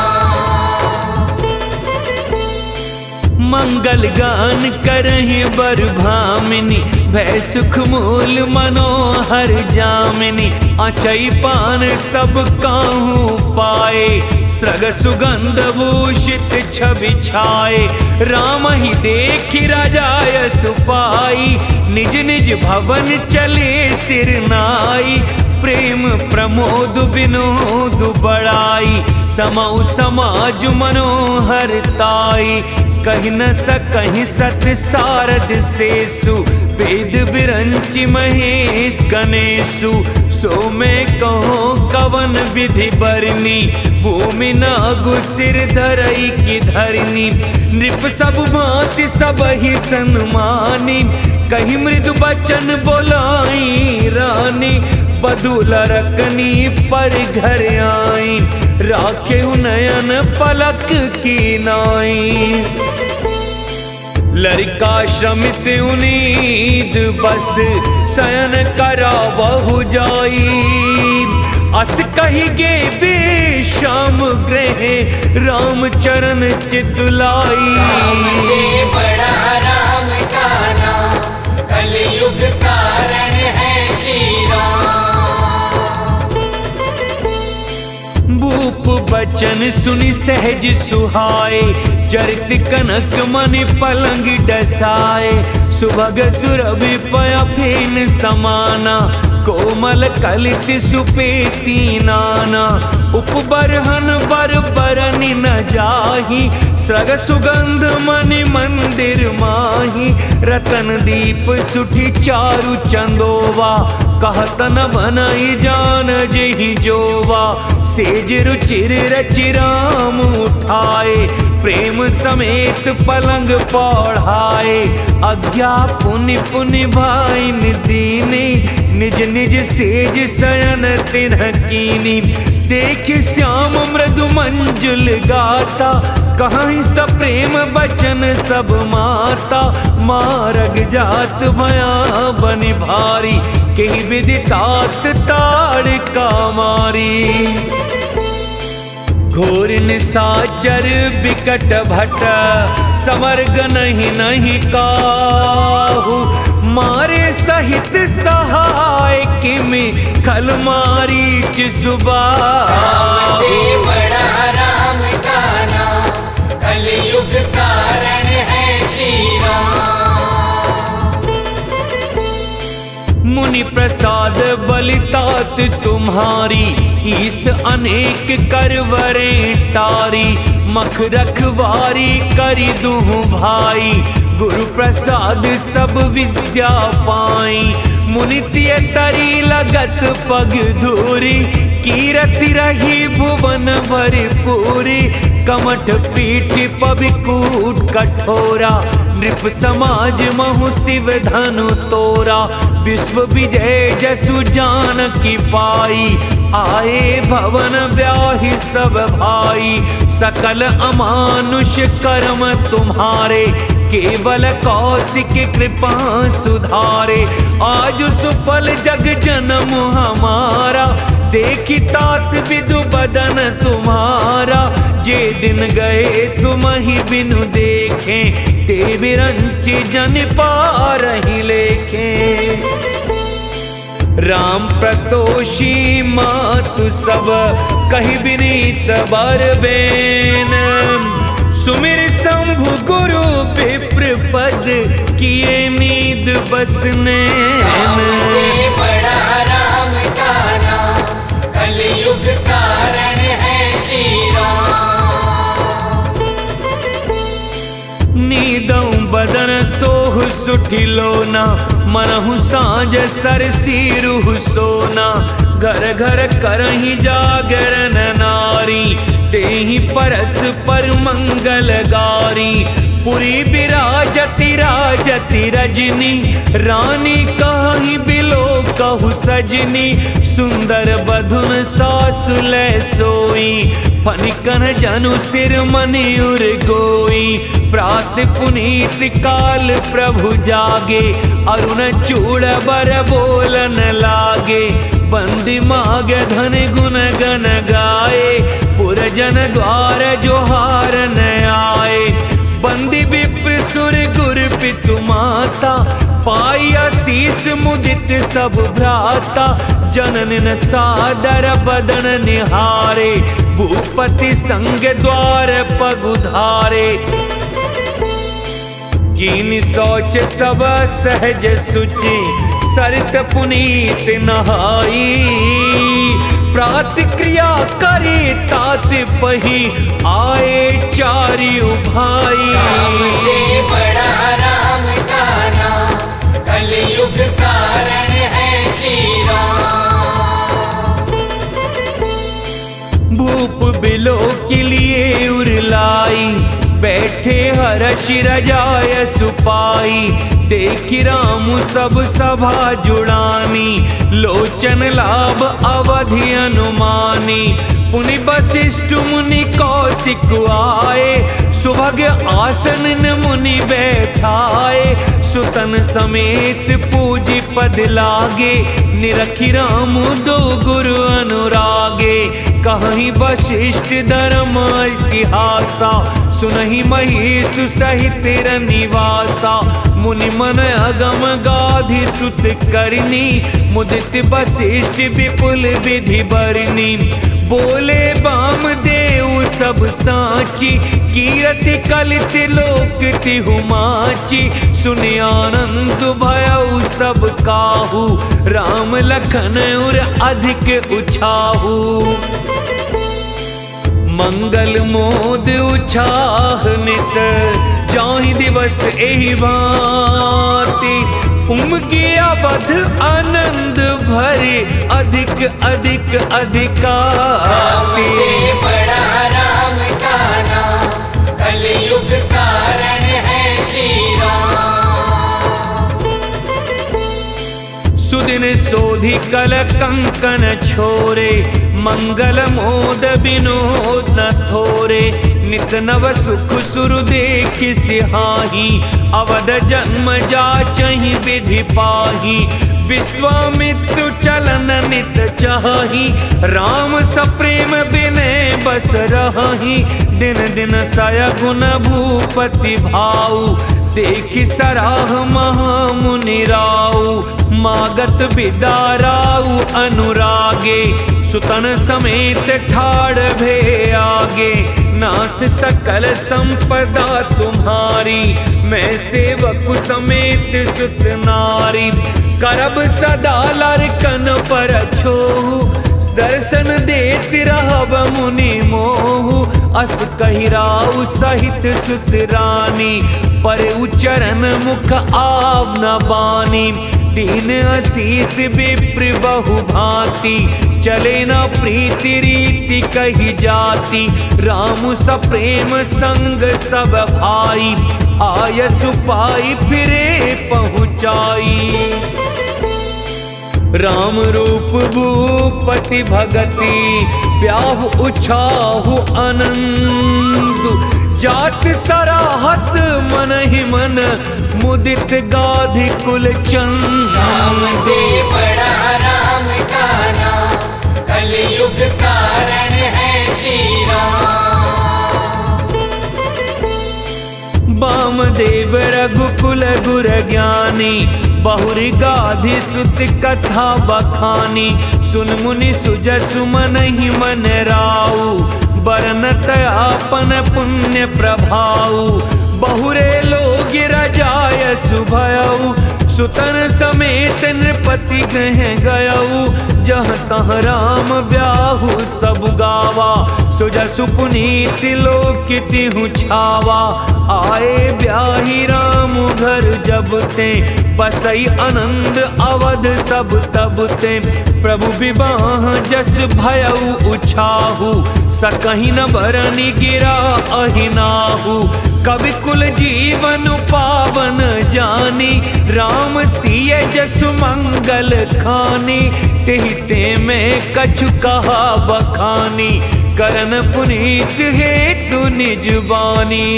Speaker 1: मंगल गान करहि बर भामिनी, भय सुख मूल मनोहर जामिनी। अचई पान सब काहू पाए, सृग सुगंध भूषित छवि छाए। राम ही देखि राजाय सुपाई, निज निज भवन चले सिर नाई। प्रेम प्रमोद विनोद बड़ाई, समौ समाज मनोहर ताई। कहि न सकहि सत सारद सेसु, वेद बिरंचि महेश गणेशु। सो मैं कहो कवन विधि बरनी, भूमि नागु सिर धरई की धरनी। नृप सब भांति सब ही सन्मानी, कही मृदु बचन बोलाई रानी। बधुल रकनी पर घर आई, राखे नयन पलक की नाई। लड़का श्रमित उनीद बस, शयन करा बहु जाई। अस कही गे विश्राम गृह, राम चरण चितुलाई।
Speaker 2: राम से बड़ा राम का नाम, कलयुग कारण है श्री राम।
Speaker 1: भूप बचन सुनि सहज सुहाए, चरित कनक मनि पलंग डसाए। सुभग सुरभि पय फेन समाना, कोमल कलित सुपेती नाना। उपबरहन बर बरनि न जाहि, सृग सुगंध मनि मंदिर माही। रतन दीप सुठी चारु चंदोवा, कहत न बनई जान जेहि जोवा। सेज रुचिर रचि राम उठाए, प्रेम समेत पलंग पौढ़ाए। आज्ञा पुनि पुनि भाई दीनी, निज निज सेज शयन तिन्ह कीनी। देख श्याम मृदु मंजुल गाता, कहीं सप्रेम बचन सब माता। मारग जात भया बनि भारी, कही विदितात ताड़ का मारी। घोर निशाचर बिकट भट, समर्ग नहीं नहीं काहू। मारे सहित सहाय किमि, खल मारीच सुबा।
Speaker 2: राम से बड़ा राम का नाम, कलयुग कारण है श्री राम।
Speaker 1: मुनि प्रसाद बलितात तुम्हारी, ईस अनेक करवरे टारी। मख रखवारी करी दूँ भाई, गुरु प्रसाद सब विद्या पाई। मुनि तिय तरी लगत पग धूरी, कीरति रही भुवन भरपूरी। कमठ पीठ पविकूट कठोरा, नृप समाज महु शिव धनु तोरा। विश्व विजय जसु जानकी पाई, आए भवन ब्याहि सब भाई। सकल अमानुष कर्म तुम्हारे, केवल कौशिक कृपा सुधारे। आज सुफल जग जन्म हमारा, देखी तात विदु बदन तुम्हारा। जे दिन गए तुम ही बिनु देखे, ते विरंच जन पारहि लेखे। राम प्रतोषी मातु सब, कहि विनीत बर बेन। सुमिर शंभु गुरु विप्र पद, किए नीद बसने।
Speaker 2: राम से बड़ा राम का नाम, कलयुग कारण है श्री राम।
Speaker 1: नीदं बदन सोह सुठिलोना, मनहु साँझ सरसी रूह सोना। घर घर करहि जागरण नारी, तेहि परस्पर मंगल गारी। पुरी विराजति राजति रजनी, रानी कहि बिलो कहु सजनी। सुंदर बधुन सासु लै सोई, फनिकन जनु सिर मनिउर गोई। प्रात पुनीत काल प्रभु जागे, अरुण चूड़ बर बोलन लागे। बंदी माग धन गुण गन गाए, पुरजन द्वार जोहारन आए। बंदी विप्र सुर गुर पितु माता, पाई आशीष मुदित सब भ्राता। जनन सादर बदन निहारे, भूपति संग द्वार पगुधारे। कीन शौच सब सहज सुचि, सरित पुनीत नहाई। प्रात क्रिया करे तात पही, आए चारियु भाई।
Speaker 2: राम से बड़ा राम का नाम, कलयुग कारण है श्री राम।
Speaker 1: भूप बिलो के लिए उरलाई, बैठे हर्ष रजाय सुपाई। देखी राम सब सभा जुड़ानी, लोचन लाभ अवधि अनुमानी। पुनि वशिष्ठ मुनि कौशिक आए, सुभग आसन मुनि बैठाए। सुतन समेत पूजी पद लागे, निरखी राम दो गुरु अनुरागे। कहीं वशिष्ठ धर्म इतिहासा, सुनहि महेश सहित निवासा। मुनि मन अगम गाधि सुत करनी, मुदित वशिष्ठ विपुल विधि बरनी। बोले बाम देव सब साची, कीरति कलित लोक तिहु माची। सुनि आनंद भयउ सब काहू, राम लखन उर अधिक उछाहू। मंगल मोद उछाह नित, जाहि दिवस एहि भांति। उमगे अवध आनंद भरे, अधिक अधिक अधिकाति।
Speaker 2: राम से बड़ा राम का नाम, कलयुग कारण है श्री राम।
Speaker 1: सुदिन सोधि कल कंकन छोरे, मंगल मोद विनोद न थोरे। नित नव सुख सुर देख सिहाही, अवध जन्म जाचहि विधि पाही। विश्वामित्रु चलन नित चाही, राम सप्रेम विनय बस रही। दिन दिन सयगुन भूपति भाऊ, देखि सराह महामुनि राऊ। मागत बिदाराऊ अनुरागे, सुतन समेत ठाड़ भे आगे। नाथ सकल संपदा तुम्हारी, मैं सेवक समेत सुत नारी। करब सदा लरकन पर छोहु, दर्शन देत रहब मुनि मोहु। अस कहि राउ सहित सुत रानी, पर उच्चरण मुख आव न बानी। दीन आशीष विप्र बहु भांति, चले न प्रीति रीति कही जाति। राम सप्रेम संग सब भाई, आय सुपाई फिरे पहुँचाई। राम रूप भूपति भगति, ब्याहु उछाहु आनंद। जात सराहत मन ही मन, मुदित गाधि कुल चंद।
Speaker 2: राम से बड़ा राम का नाम, कलयुग कारण है श्री राम।
Speaker 1: वामदेव रघुकुल गुर ज्ञानी, बहुरी गाधि सुत कथा बखानी। सुन मुनि सुजसु मन ही मन राउ, बरनत आपन पुण्य प्रभाऊ। बहुरे लोग रजाय सुभयऊ, सुतन समेत नृपति गृह गयऊ। जहाँ तहाँ राम ब्याहु सब गावा, सुजसु पुनीत लोक तिहु छावा। आए ब्याही राम घर जब ते, बसई आनंद अवध सब तब ते। प्रभु विवाह जस भयउ उछाहु, सकहि न बरनि गिरा अहिनाहु। कवि कुल जीवन पावन जानी, राम सिय जसु मंगल खानी। तेहि ते में कछु कहा बखानी, करन पुनीत हेतु निज बानी।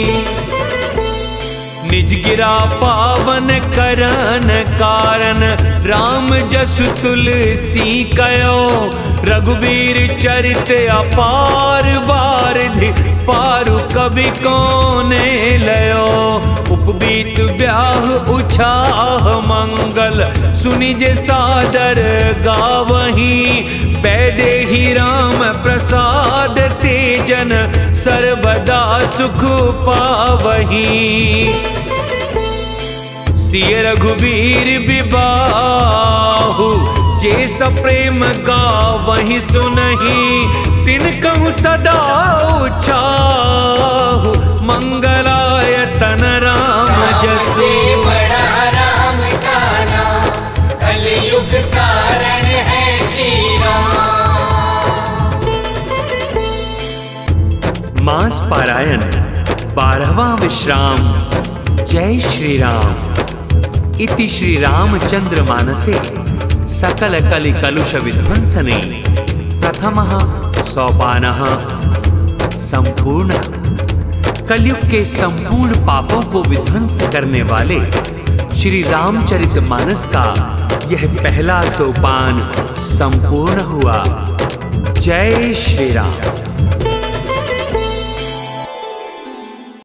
Speaker 1: निज गिरा पावन करन कारण, राम जसु तुलसी कयो। रघुबीर चरित अपार बारिधि, पारु कवि कोने लयो। उपबीत ब्याह उछाह मंगल, सुनि जे सादर गावही। बैदेहि राम प्रसाद तेजन, सर्वदा सुख पावही। सिय रघुबीर विबाहु, जे सप्रेम गावहि सुनहि। तिन कहूँ सदा उछाहु, मंगलायतन राम जसु।
Speaker 2: बड़ा राम का नाम, कलयुग कारण है श्री राम।
Speaker 1: मास पारायण 12वां विश्राम। जय श्री राम। इति श्री रामचंद्र मानसे सकल कलि कलुष विध्वंसने प्रथमः सोपानः संपूर्ण। कलयुग के संपूर्ण पापों को विध्वंस करने वाले श्री रामचरित मानस का यह पहला सोपान संपूर्ण हुआ। जय श्री राम।